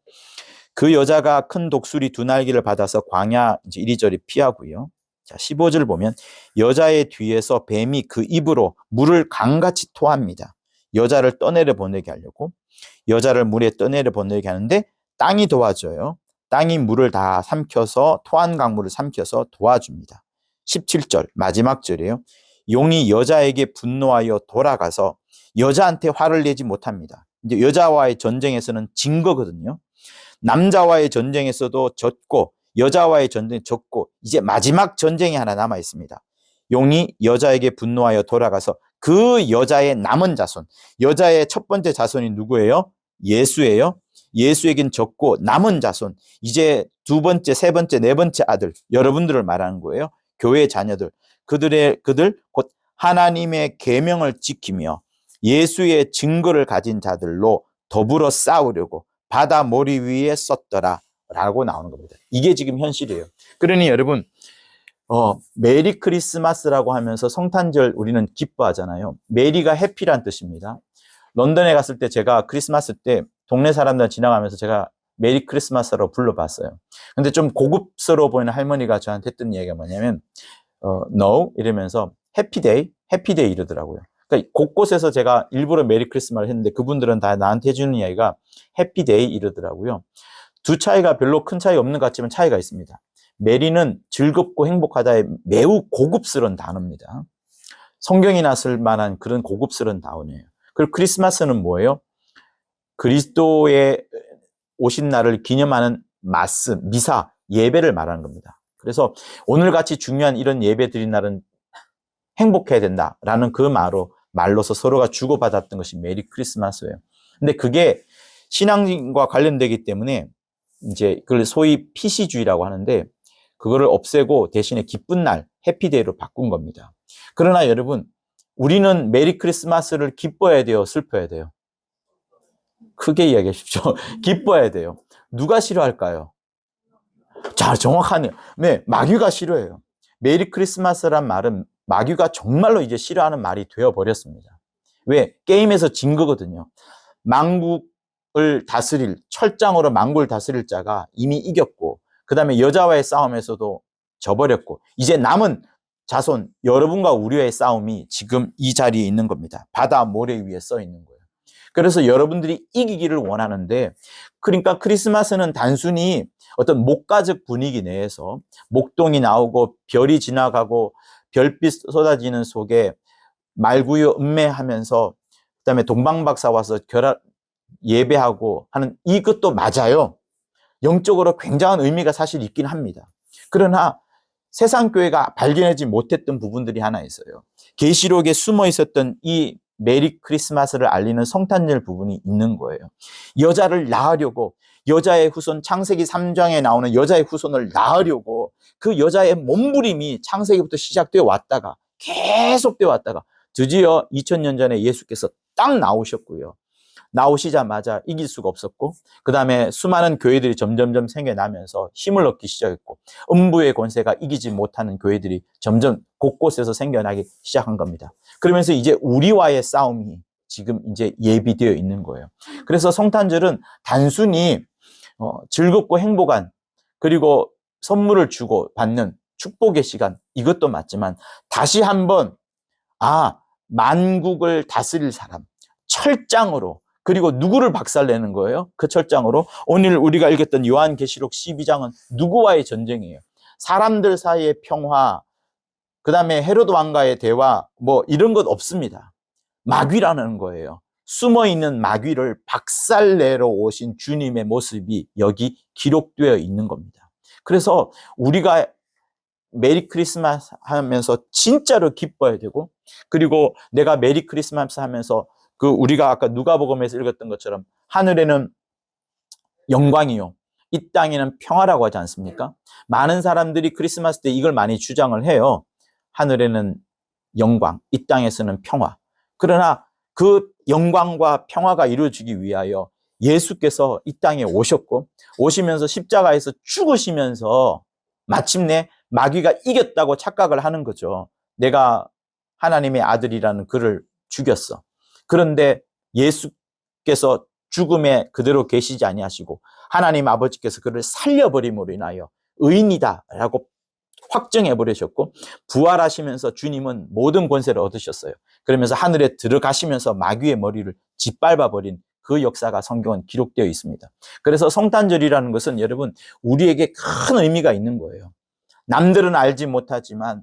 그 여자가 큰 독수리 2날개를 받아서 광야 이제 이리저리 피하고요. 자, 15절 보면 여자의 뒤에서 뱀이 그 입으로 물을 강같이 토합니다. 여자를 떠내려 보내게 하려고. 여자를 물에 떠내려 보내게 하는데 땅이 도와줘요. 땅이 물을 다 삼켜서 토한 강물을 삼켜서 도와줍니다. 17절 마지막 절이에요. 용이 여자에게 분노하여 돌아가서 여자한테 화를 내지 못합니다. 이제 여자와의 전쟁에서는 진 거거든요. 남자와의 전쟁에서도 졌고 여자와의 전쟁에 졌고 이제 마지막 전쟁이 하나 남아 있습니다. 용이 여자에게 분노하여 돌아가서 그 여자의 남은 자손, 여자의 첫 번째 자손이 누구예요? 예수예요. 예수에겐 졌고 남은 자손, 이제 두 번째, 세 번째, 네 번째 아들, 여러분들을 말하는 거예요. 교회의 자녀들, 그들 곧 하나님의 계명을 지키며 예수의 증거를 가진 자들로 더불어 싸우려고 바다 모리 위에 썼더라 라고 나오는 겁니다. 이게 지금 현실이에요. 그러니 여러분 메리 크리스마스라고 하면서 성탄절 우리는 기뻐하잖아요. 메리가 해피란 뜻입니다. 런던에 갔을 때 제가 크리스마스 때 동네 사람들 지나가면서 제가 메리 크리스마스라고 불러봤어요. 근데 좀 고급스러워 보이는 할머니가 저한테 했던 얘기가 뭐냐면 no 이러면서 해피데이 이러더라고요. 그러니까 곳곳에서 제가 일부러 메리 크리스마스를 했는데 그분들은 다 나한테 해주는 이야기가 해피데이 이러더라고요. 두 차이가 별로 큰 차이 없는 것 같지만 차이가 있습니다. 메리는 즐겁고 행복하다의 매우 고급스러운 단어입니다. 성경이나 쓸 만한 그런 고급스러운 단어예요. 그리고 크리스마스는 뭐예요? 그리스도의 오신 날을 기념하는 마스, 미사, 예배를 말하는 겁니다. 그래서 오늘같이 중요한 이런 예배 드린 날은 행복해야 된다라는 그 말로서 서로가 주고받았던 것이 메리 크리스마스예요. 근데 그게 신앙과 관련되기 때문에 이제 그걸 소위 PC주의라고 하는데 그거를 없애고 대신에 기쁜 날, 해피데이로 바꾼 겁니다. 그러나 여러분, 우리는 메리 크리스마스를 기뻐해야 돼요? 슬퍼해야 돼요? 크게 이야기하십시오. 기뻐해야 돼요. 누가 싫어할까요? 자, 정확하네요. 네, 마귀가 싫어해요. 메리 크리스마스란 말은 마귀가 정말로 이제 싫어하는 말이 되어버렸습니다. 왜? 게임에서 진 거거든요. 만국을 다스릴, 철장으로 만국을 다스릴 자가 이미 이겼고, 그 다음에 여자와의 싸움에서도 져버렸고, 이제 남은 자손, 여러분과 우리의 싸움이 지금 이 자리에 있는 겁니다. 바다 모래 위에 써 있는 거예요. 그래서 여러분들이 이기기를 원하는데, 그러니까 크리스마스는 단순히 어떤 목가적 분위기 내에서 목동이 나오고 별이 지나가고 별빛 쏟아지는 속에 말구유 음매하면서 그다음에 동방박사 와서 예배하고 하는 이것도 맞아요. 영적으로 굉장한 의미가 사실 있긴 합니다. 그러나 세상 교회가 발견하지 못했던 부분들이 하나 있어요. 계시록에 숨어 있었던 이 메리 크리스마스를 알리는 성탄절 부분이 있는 거예요. 여자를 낳으려고, 여자의 후손, 창세기 3장에 나오는 여자의 후손을 낳으려고 그 여자의 몸부림이 창세기부터 시작되어 왔다가 계속되어 왔다가 드디어 2000년 전에 예수께서 딱 나오셨고요. 나오시자마자 이길 수가 없었고, 그 다음에 수많은 교회들이 점점점 생겨나면서 힘을 얻기 시작했고, 음부의 권세가 이기지 못하는 교회들이 점점 곳곳에서 생겨나기 시작한 겁니다. 그러면서 이제 우리와의 싸움이 지금 이제 예비되어 있는 거예요. 그래서 성탄절은 단순히 즐겁고 행복한, 그리고 선물을 주고 받는 축복의 시간, 이것도 맞지만 다시 한번 만국을 다스릴 사람, 철장으로, 그리고 누구를 박살내는 거예요? 그 철장으로. 오늘 우리가 읽었던 요한계시록 12장은 누구와의 전쟁이에요? 사람들 사이의 평화, 그 다음에 헤로드 왕과의 대화, 뭐 이런 것 없습니다. 마귀라는 거예요. 숨어있는 마귀를 박살내러 오신 주님의 모습이 여기 기록되어 있는 겁니다. 그래서 우리가 메리 크리스마스 하면서 진짜로 기뻐야 되고, 그리고 내가 메리 크리스마스 하면서 우리가 아까 누가복음에서 읽었던 것처럼 하늘에는 영광이요, 이 땅에는 평화라고 하지 않습니까? 많은 사람들이 크리스마스 때 이걸 많이 주장을 해요. 하늘에는 영광, 이 땅에서는 평화. 그러나 그 영광과 평화가 이루어지기 위하여 예수께서 이 땅에 오셨고, 오시면서 십자가에서 죽으시면서 마침내 마귀가 이겼다고 착각을 하는 거죠. 내가 하나님의 아들이라는 그를 죽였어. 그런데 예수께서 죽음에 그대로 계시지 아니하시고 하나님 아버지께서 그를 살려버림으로 인하여 의인이다라고 확정해 버리셨고, 부활하시면서 주님은 모든 권세를 얻으셨어요. 그러면서 하늘에 들어가시면서 마귀의 머리를 짓밟아 버린 그 역사가 성경은 기록되어 있습니다. 그래서 성탄절이라는 것은 여러분 우리에게 큰 의미가 있는 거예요. 남들은 알지 못하지만,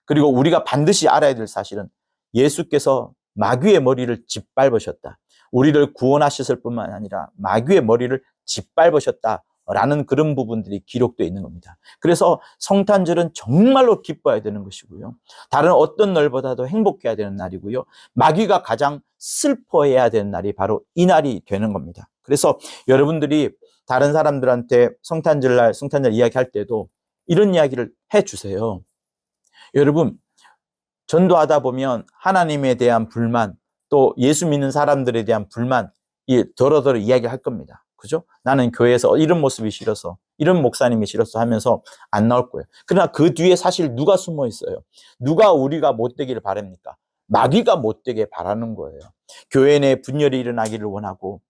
그리고 우리가 반드시 알아야 될 사실은 예수께서 마귀의 머리를 짓밟으셨다. 우리를 구원하셨을 뿐만 아니라 마귀의 머리를 짓밟으셨다라는 그런 부분들이 기록되어 있는 겁니다. 그래서 성탄절은 정말로 기뻐야 되는 것이고요. 다른 어떤 날보다도 행복해야 되는 날이고요. 마귀가 가장 슬퍼해야 되는 날이 바로 이 날이 되는 겁니다. 그래서 여러분들이 다른 사람들한테 성탄절 이야기할 때도 이런 이야기를 해주세요. 여러분, 전도하다 보면 하나님에 대한 불만, 또 예수 믿는 사람들에 대한 불만, 더러더러 이야기할 겁니다. 그죠? 나는 교회에서 이런 모습이 싫어서, 이런 목사님이 싫어서 하면서 안 나올 거예요. 그러나 그 뒤에 사실 누가 숨어 있어요? 누가 우리가 못되기를 바랍니까? 마귀가 못되게 바라는 거예요. 교회 내 분열이 일어나기를 원하고,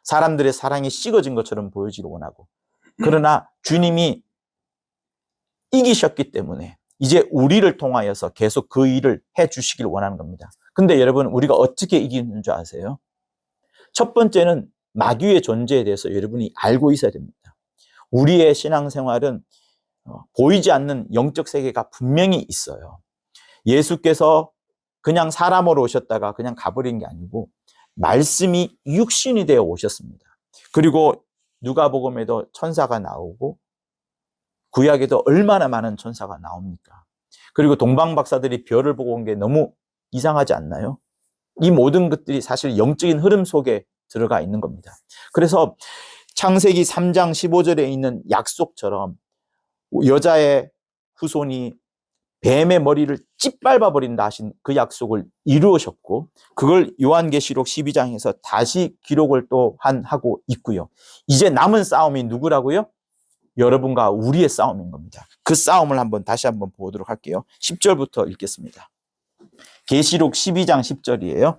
사람들의 사랑이 식어진 것처럼 보여지기를 원하고, 그러나 주님이 이기셨기 때문에 이제 우리를 통하여서 계속 그 일을 해 주시길 원하는 겁니다. 근데 여러분, 우리가 어떻게 이기는 줄 아세요? 첫 번째는 마귀의 존재에 대해서 여러분이 알고 있어야 됩니다. 우리의 신앙생활은 보이지 않는 영적 세계가 분명히 있어요. 예수께서 그냥 사람으로 오셨다가 그냥 가버린 게 아니고 말씀이 육신이 되어 오셨습니다. 그리고 누가복음에도 천사가 나오고 구약에도 얼마나 많은 천사가 나옵니까? 그리고 동방박사들이 별을 보고 온 게 너무 이상하지 않나요? 이 모든 것들이 사실 영적인 흐름 속에 들어가 있는 겁니다. 그래서 창세기 3장 15절에 있는 약속처럼 여자의 후손이 뱀의 머리를 짓밟아 버린다 하신 그 약속을 이루셨고, 그걸 요한계시록 12장에서 다시 기록을 또한 하고 있고요. 이제 남은 싸움이 누구라고요? 여러분과 우리의 싸움인 겁니다. 그 싸움을 다시 한번 보도록 할게요. 10절부터 읽겠습니다. 계시록 12장 10절이에요.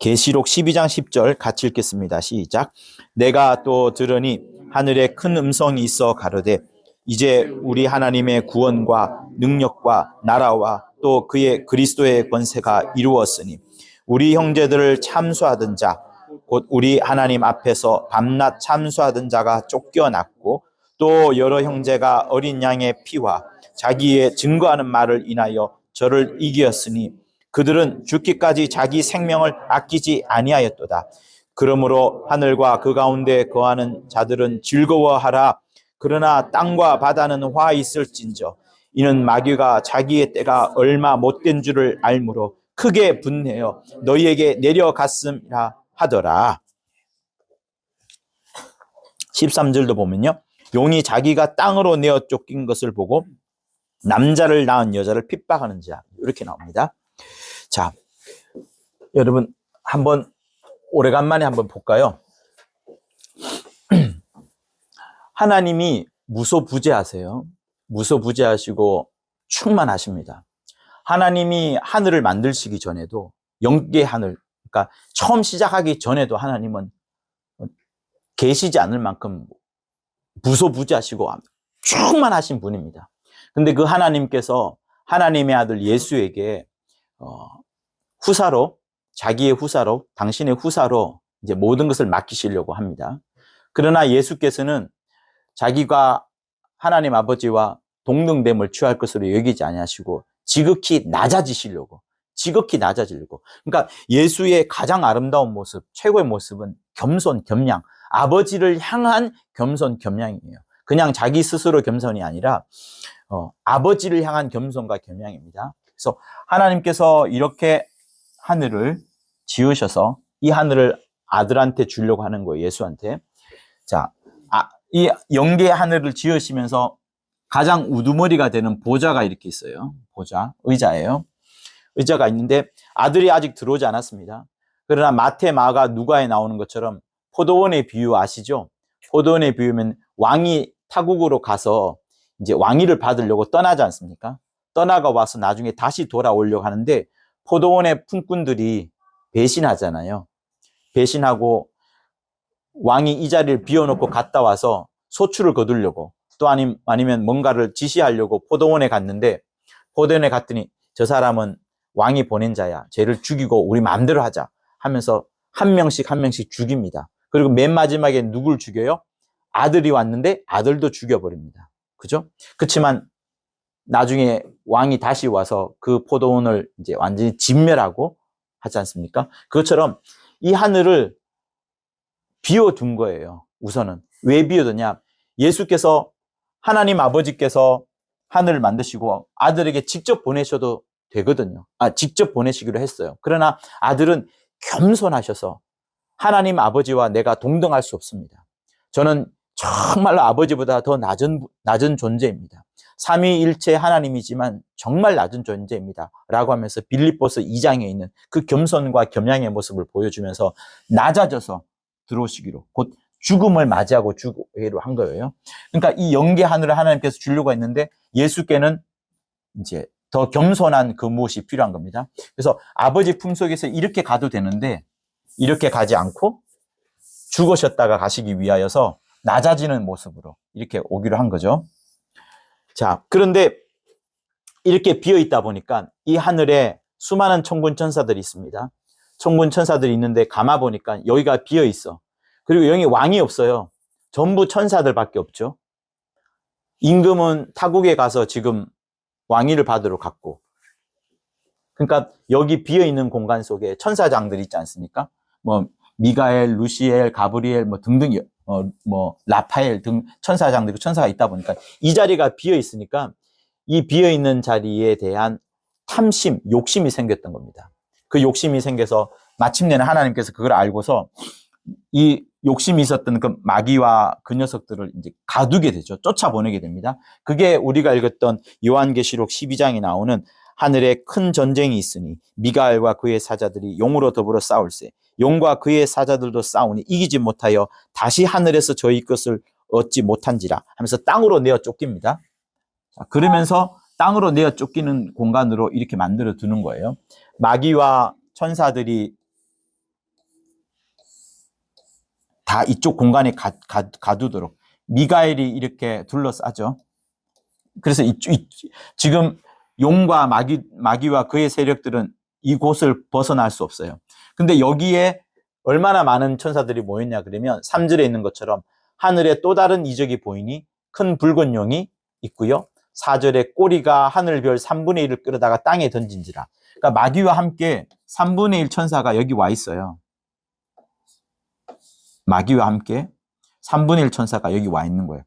계시록 12장 10절 같이 읽겠습니다. 시작. 내가 또 들으니 하늘에 큰 음성이 있어 가로되 이제 우리 하나님의 구원과 능력과 나라와 또 그의 그리스도의 권세가 이루었으니 우리 형제들을 참수하던 자 곧 우리 하나님 앞에서 밤낮 참수하던 자가 쫓겨났고 또 여러 형제가 어린 양의 피와 자기의 증거하는 말을 인하여 저를 이기었으니 그들은 죽기까지 자기 생명을 아끼지 아니하였도다. 그러므로 하늘과 그 가운데 거하는 자들은 즐거워하라. 그러나 땅과 바다는 화 있을진저 이는 마귀가 자기의 때가 얼마 못된 줄을 알므로 크게 분내어 너희에게 내려갔음이라 하더라. 13절도 보면요, 용이 자기가 땅으로 내어 쫓긴 것을 보고 남자를 낳은 여자를 핍박하는 자, 이렇게 나옵니다. 자, 여러분 한번 오래간만에 한번 볼까요? 하나님이 무소부재하세요. 무소부재하시고 충만하십니다. 하나님이 하늘을 만들시기 전에도, 영계 하늘, 그러니까 처음 시작하기 전에도 하나님은 계시지 않을 만큼 무소부재하시고 충만하신 분입니다. 근데 그 하나님께서 하나님의 아들 예수에게 후사로, 자기의 후사로, 당신의 후사로 이제 모든 것을 맡기시려고 합니다. 그러나 예수께서는 자기가 하나님 아버지와 동등됨을 취할 것으로 여기지 아니하시고 지극히 낮아지시려고, 그러니까 예수의 가장 아름다운 모습, 최고의 모습은 겸손, 겸양, 아버지를 향한 겸손, 겸양이에요. 그냥 자기 스스로 겸손이 아니라 아버지를 향한 겸손과 겸양입니다. 그래서 하나님께서 이렇게 하늘을 지으셔서 이 하늘을 아들한테 주려고 하는 거예요, 예수한테. 자, 이 영계 하늘을 지으시면서 가장 우두머리가 되는 보좌가 이렇게 있어요. 보좌, 의자예요. 의자가 있는데 아들이 아직 들어오지 않았습니다. 그러나 마태, 마가, 누가에 나오는 것처럼 포도원의 비유 아시죠? 포도원의 비유면 왕이 타국으로 가서 이제 왕위를 받으려고 떠나지 않습니까? 떠나가 와서 나중에 다시 돌아오려고 하는데 포도원의 품꾼들이 배신하잖아요. 배신하고 왕이 이 자리를 비워놓고 갔다 와서 소출을 거두려고 또 아니면 뭔가를 지시하려고 포도원에 갔는데 포도원에 갔더니 저 사람은 왕이 보낸 자야. 쟤를 죽이고 우리 마음대로 하자 하면서 한 명씩 죽입니다. 그리고 맨 마지막에 누굴 죽여요? 아들이 왔는데 아들도 죽여버립니다. 그죠? 그렇지만 나중에 왕이 다시 와서 그 포도원을 이제 완전히 진멸하고 하지 않습니까? 그것처럼 이 하늘을 비워둔 거예요. 우선은. 왜 비워두냐? 예수께서, 하나님 아버지께서 하늘을 만드시고 아들에게 직접 보내셔도 되거든요. 직접 보내시기로 했어요. 그러나 아들은 겸손하셔서 하나님 아버지와 내가 동등할 수 없습니다. 저는 정말로 아버지보다 더 낮은 존재입니다. 삼위일체 하나님이지만 정말 낮은 존재입니다. 라고 하면서 빌립보서 2장에 있는 그 겸손과 겸양의 모습을 보여주면서 낮아져서 들어오시기로, 곧 죽음을 맞이하고 주기로 한 거예요. 그러니까 이 영계 하늘을 하나님께서 주려고 했는데 예수께는 이제 더 겸손한 그 무엇이 필요한 겁니다. 그래서 아버지 품속에서 이렇게 가도 되는데 이렇게 가지 않고 죽으셨다가 가시기 위하여서 낮아지는 모습으로 이렇게 오기로 한 거죠. 자, 그런데 이렇게 비어 있다 보니까 이 하늘에 수많은 천군 천사들이 있습니다. 천군 천사들이 있는데 가마 보니까 여기가 비어 있어. 그리고 여기 왕이 없어요. 전부 천사들밖에 없죠. 임금은 타국에 가서 지금 왕위를 받으러 갔고, 그러니까 여기 비어 있는 공간 속에 천사장들이 있지 않습니까? 뭐 미가엘, 루시엘, 가브리엘 뭐 등등 뭐 라파엘 등 천사장들이 천사가 있다 보니까 이 자리가 비어 있으니까 이 비어 있는 자리에 대한 탐심, 욕심이 생겼던 겁니다. 그 욕심이 생겨서 마침내는 하나님께서 그걸 알고서 이 욕심이 있었던 그 마귀와 그 녀석들을 이제 가두게 되죠. 쫓아보내게 됩니다. 그게 우리가 읽었던 요한계시록 12장에 나오는 하늘에 큰 전쟁이 있으니 미가엘과 그의 사자들이 용으로 더불어 싸울세. 용과 그의 사자들도 싸우니 이기지 못하여 다시 하늘에서 저희 것을 얻지 못한지라 하면서 땅으로 내어 쫓깁니다. 자, 그러면서 땅으로 내어 쫓기는 공간으로 이렇게 만들어 두는 거예요. 마귀와 천사들이 다 이쪽 공간에 가두도록 미가엘이 이렇게 둘러싸죠. 그래서 지금 용과 마귀와 그의 세력들은 이곳을 벗어날 수 없어요. 근데 여기에 얼마나 많은 천사들이 모였냐 그러면 3절에 있는 것처럼 하늘에 또 다른 이적이 보이니 큰 붉은 용이 있고요. 4절에 꼬리가 하늘별 3분의 1을 끌어다가 땅에 던진지라. 그러니까 마귀와 함께 3분의 1 천사가 여기 와 있어요. 마귀와 함께 3분의 1 천사가 여기 와 있는 거예요.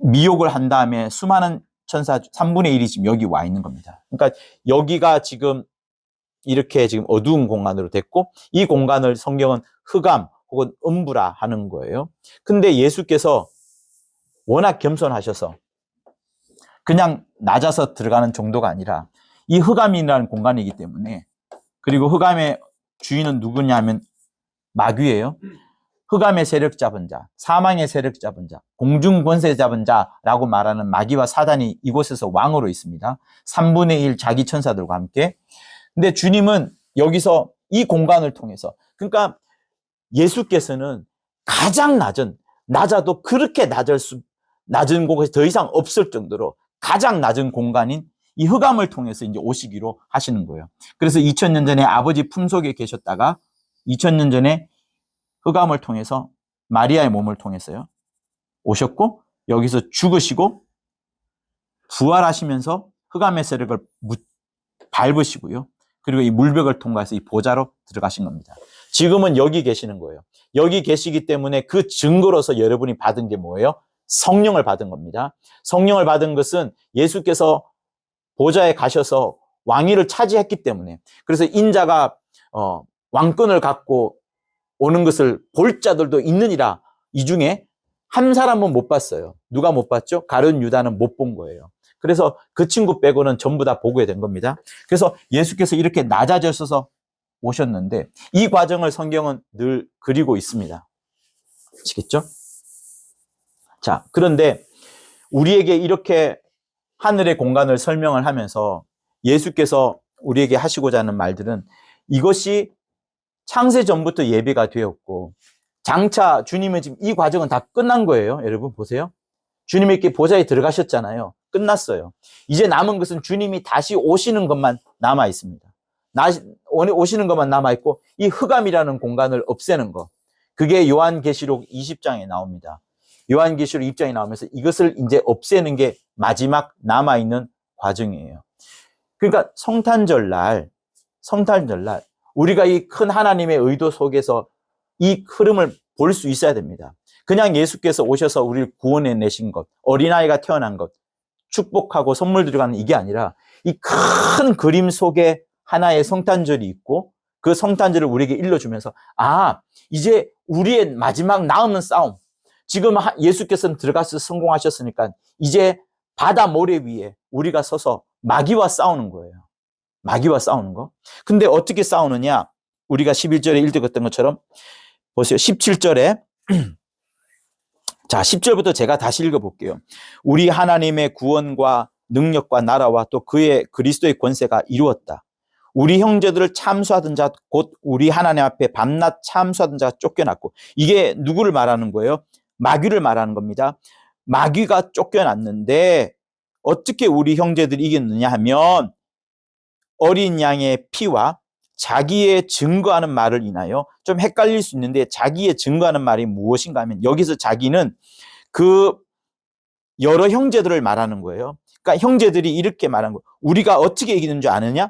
미혹을 한 다음에 수많은 천사 3분의 1이 지금 여기 와 있는 겁니다. 그러니까 여기가 지금 이렇게 지금 어두운 공간으로 됐고, 이 공간을 성경은 흑암 혹은 음부라 하는 거예요. 근데 예수께서 워낙 겸손하셔서 그냥 낮아서 들어가는 정도가 아니라 이 흑암이라는 공간이기 때문에, 그리고 흑암의 주인은 누구냐 하면 마귀예요. 흑암의 세력 잡은 자, 사망의 세력 잡은 자, 공중 권세 잡은 자라고 말하는 마귀와 사단이 이곳에서 왕으로 있습니다. 3분의 1 자기 천사들과 함께. 근데 주님은 여기서 이 공간을 통해서, 그러니까 예수께서는 가장 낮아도 그렇게 낮은 곳이 더 이상 없을 정도로 가장 낮은 공간인 이 흑암을 통해서 이제 오시기로 하시는 거예요. 그래서 2000년 전에 아버지 품속에 계셨다가 2000년 전에 흑암을 통해서 마리아의 몸을 통해서요 오셨고, 여기서 죽으시고 부활하시면서 흑암의 세력을 밟으시고요. 그리고 이 물벽을 통과해서 이 보좌로 들어가신 겁니다. 지금은 여기 계시는 거예요. 여기 계시기 때문에 그 증거로서 여러분이 받은 게 뭐예요? 성령을 받은 겁니다. 성령을 받은 것은 예수께서 보좌에 가셔서 왕위를 차지했기 때문에, 그래서 인자가 왕권을 갖고 오는 것을 볼 자들도 있느니라. 이 중에 한 사람은 못 봤어요. 누가 못 봤죠? 가룟 유다는 못 본 거예요. 그래서 그 친구 빼고는 전부 다 보게 된 겁니다. 그래서 예수께서 이렇게 낮아져서 오셨는데 이 과정을 성경은 늘 그리고 있습니다. 아시겠죠? 자, 그런데 우리에게 이렇게 하늘의 공간을 설명을 하면서 예수께서 우리에게 하시고자 하는 말들은, 이것이 창세 전부터 예배가 되었고, 장차 주님은 지금 이 과정은 다 끝난 거예요. 여러분 보세요. 주님이 이렇게 보좌에 들어가셨잖아요. 끝났어요. 이제 남은 것은 주님이 다시 오시는 것만 남아 있습니다. 오시는 것만 남아 있고, 이 흑암이라는 공간을 없애는 것. 그게 요한계시록 20장에 나옵니다. 요한계시록 20장에 나오면서 이것을 이제 없애는 게 마지막 남아 있는 과정이에요. 그러니까 성탄절날 우리가 이 큰 하나님의 의도 속에서 이 흐름을 볼 수 있어야 됩니다. 그냥 예수께서 오셔서 우리를 구원해 내신 것, 어린아이가 태어난 것, 축복하고 선물 들어가는 이게 아니라 이 큰 그림 속에 하나의 성탄절이 있고, 그 성탄절을 우리에게 일러주면서, 이제 우리의 마지막 남은 싸움, 지금 예수께서는 들어가서 성공하셨으니까 이제 바다 모래 위에 우리가 서서 마귀와 싸우는 거예요. 마귀와 싸우는 거. 근데 어떻게 싸우느냐? 우리가 11절에 읽었던 것처럼 보세요. 17절에 자, 10절부터 제가 다시 읽어볼게요. 우리 하나님의 구원과 능력과 나라와 또 그의 그리스도의 권세가 이루었다. 우리 형제들을 참수하던 자, 곧 우리 하나님 앞에 밤낮 참수하던 자가 쫓겨났고, 이게 누구를 말하는 거예요? 마귀를 말하는 겁니다. 마귀가 쫓겨났는데 어떻게 우리 형제들이 이겼느냐 하면, 어린 양의 피와 자기의 증거하는 말을 인하여, 좀 헷갈릴 수 있는데 자기의 증거하는 말이 무엇인가 하면, 여기서 자기는 그 여러 형제들을 말하는 거예요. 그러니까 형제들이 이렇게 말한 거예요. 우리가 어떻게 이기는 줄 아느냐?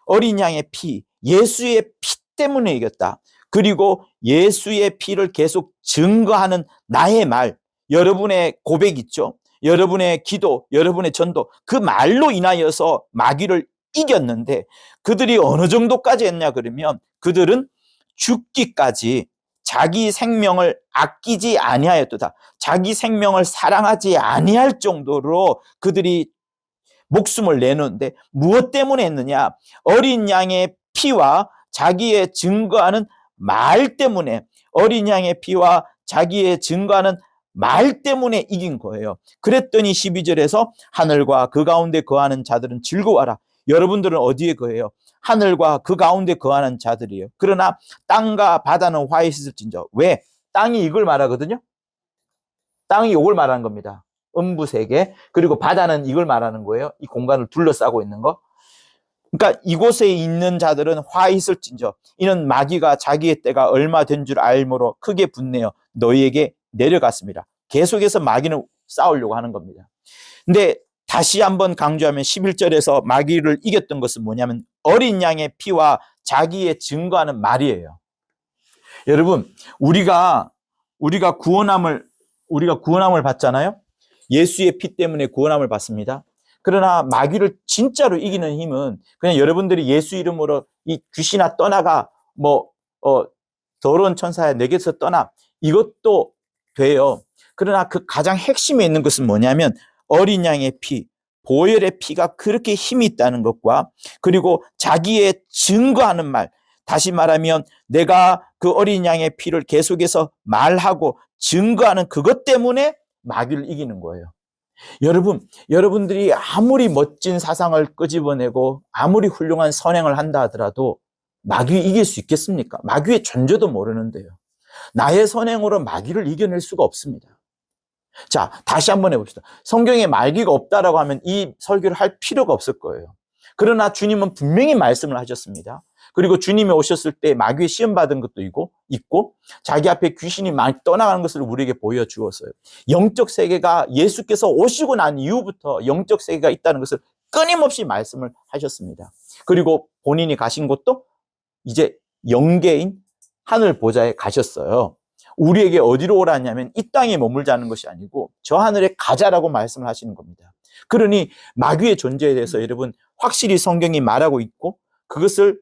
어린 양의 피, 예수의 피 때문에 이겼다. 그리고 예수의 피를 계속 증거하는 나의 말, 여러분의 고백 있죠? 여러분의 기도, 여러분의 전도, 그 말로 인하여서 마귀를 이겼는데, 그들이 어느 정도까지 했냐 그러면, 그들은 죽기까지 자기 생명을 아끼지 아니하였도다. 자기 생명을 사랑하지 아니할 정도로 그들이 목숨을 내놓는데, 무엇 때문에 했느냐? 어린 양의 피와 자기의 증거하는 말 때문에, 어린 양의 피와 자기의 증거하는 말 때문에 이긴 거예요. 그랬더니 12절에서 하늘과 그 가운데 거하는 자들은 즐거워하라. 여러분들은 어디에 거해요? 하늘과 그 가운데 거하는 자들이에요. 그러나 땅과 바다는 화해 있을진저. 왜? 땅이 이걸 말하거든요. 땅이 이걸 말하는 겁니다. 음부세계, 그리고 바다는 이걸 말하는 거예요. 이 공간을 둘러싸고 있는 거. 그러니까 이곳에 있는 자들은 화 있을진저 이는 마귀가 자기의 때가 얼마 된 줄 알므로 크게 분내어 너희에게 내려갔습니다. 계속해서 마귀는 싸우려고 하는 겁니다. 근데 다시 한번 강조하면 11절에서 마귀를 이겼던 것은 뭐냐면 어린 양의 피와 자기의 증거하는 말이에요. 여러분, 우리가 구원함을 받잖아요. 예수의 피 때문에 구원함을 받습니다. 그러나 마귀를 진짜로 이기는 힘은 그냥 여러분들이 예수 이름으로 이 귀신아 떠나가 더러운 천사야 내게서 떠나 이것도 돼요. 그러나 그 가장 핵심에 있는 것은 뭐냐면 어린 양의 피, 보혈의 피가 그렇게 힘이 있다는 것과 그리고 자기의 증거하는 말, 다시 말하면 내가 그 어린 양의 피를 계속해서 말하고 증거하는 그것 때문에 마귀를 이기는 거예요. 여러분들이 아무리 멋진 사상을 끄집어내고 아무리 훌륭한 선행을 한다 하더라도 마귀 이길 수 있겠습니까? 마귀의 존재도 모르는데요. 나의 선행으로 마귀를 이겨낼 수가 없습니다. 자, 다시 한번 해봅시다. 성경에 마귀가 없다라고 하면 이 설교를 할 필요가 없을 거예요. 그러나 주님은 분명히 말씀을 하셨습니다. 그리고 주님이 오셨을 때 마귀에 시험받은 것도 있고 자기 앞에 귀신이 많이 떠나가는 것을 우리에게 보여주었어요. 영적 세계가 예수께서 오시고 난 이후부터 영적 세계가 있다는 것을 끊임없이 말씀을 하셨습니다. 그리고 본인이 가신 곳도 이제 영계인 하늘 보좌에 가셨어요. 우리에게 어디로 오라냐면 이 땅에 머물자는 것이 아니고 저 하늘에 가자라고 말씀을 하시는 겁니다. 그러니 마귀의 존재에 대해서 여러분 확실히 성경이 말하고 있고 그것을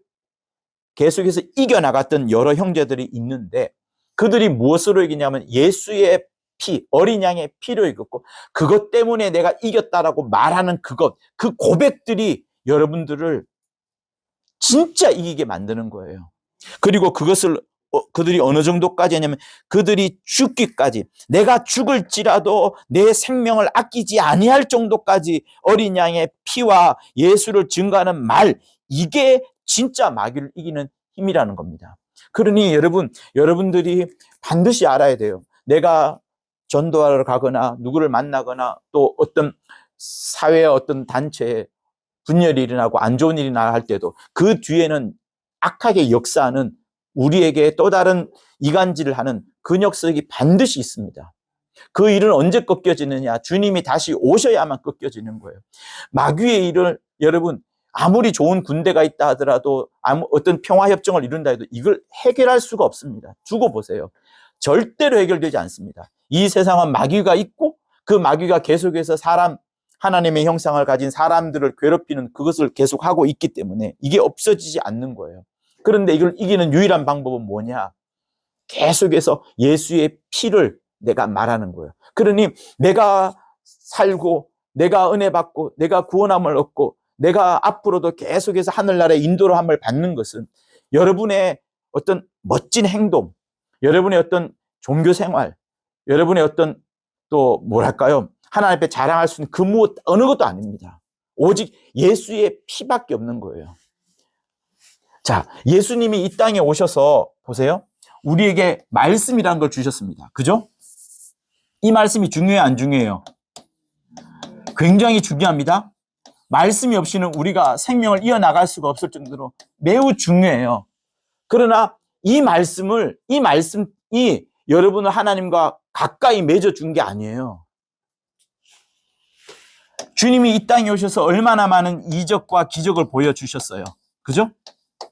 계속해서 이겨나갔던 여러 형제들이 있는데 그들이 무엇으로 이기냐면 예수의 피, 어린 양의 피로 이겼고 그것 때문에 내가 이겼다라고 말하는 그 고백들이 여러분들을 진짜 이기게 만드는 거예요. 그리고 그것을 그들이 어느 정도까지 하냐면 그들이 죽기까지 내가 죽을지라도 내 생명을 아끼지 아니할 정도까지 어린 양의 피와 예수를 증거하는 말, 이게 진짜 마귀를 이기는 힘이라는 겁니다. 그러니 여러분들이 반드시 알아야 돼요. 내가 전도하러 가거나 누구를 만나거나 또 어떤 사회의 어떤 단체에 분열이 일어나고 안 좋은 일이 나 할 때도 그 뒤에는 악하게 역사하는 우리에게 또 다른 이간질을 하는 그 녀석이 반드시 있습니다. 그 일은 언제 꺾여지느냐? 주님이 다시 오셔야만 꺾여지는 거예요. 마귀의 일을 여러분 아무리 좋은 군대가 있다 하더라도 어떤 평화협정을 이룬다 해도 이걸 해결할 수가 없습니다. 두고 보세요. 절대로 해결되지 않습니다. 이 세상은 마귀가 있고 그 마귀가 계속해서 하나님의 형상을 가진 사람들을 괴롭히는 그것을 계속하고 있기 때문에 이게 없어지지 않는 거예요. 그런데 이걸 이기는 유일한 방법은 뭐냐? 계속해서 예수의 피를 내가 말하는 거예요. 그러니 내가 살고 내가 은혜 받고 내가 구원함을 얻고 내가 앞으로도 계속해서 하늘나라의 인도함을 받는 것은 여러분의 어떤 멋진 행동, 여러분의 어떤 종교 생활, 여러분의 어떤 또 뭐랄까요? 하나님 앞에 자랑할 수 있는 그 무엇 어느 것도 아닙니다. 오직 예수의 피밖에 없는 거예요. 자, 예수님이 이 땅에 오셔서 보세요. 우리에게 말씀이라는 걸 주셨습니다. 그죠? 이 말씀이 중요해요, 안 중요해요? 굉장히 중요합니다. 말씀이 없이는 우리가 생명을 이어나갈 수가 없을 정도로 매우 중요해요. 그러나 이 말씀이 여러분을 하나님과 가까이 맺어준 게 아니에요. 주님이 이 땅에 오셔서 얼마나 많은 이적과 기적을 보여주셨어요. 그죠?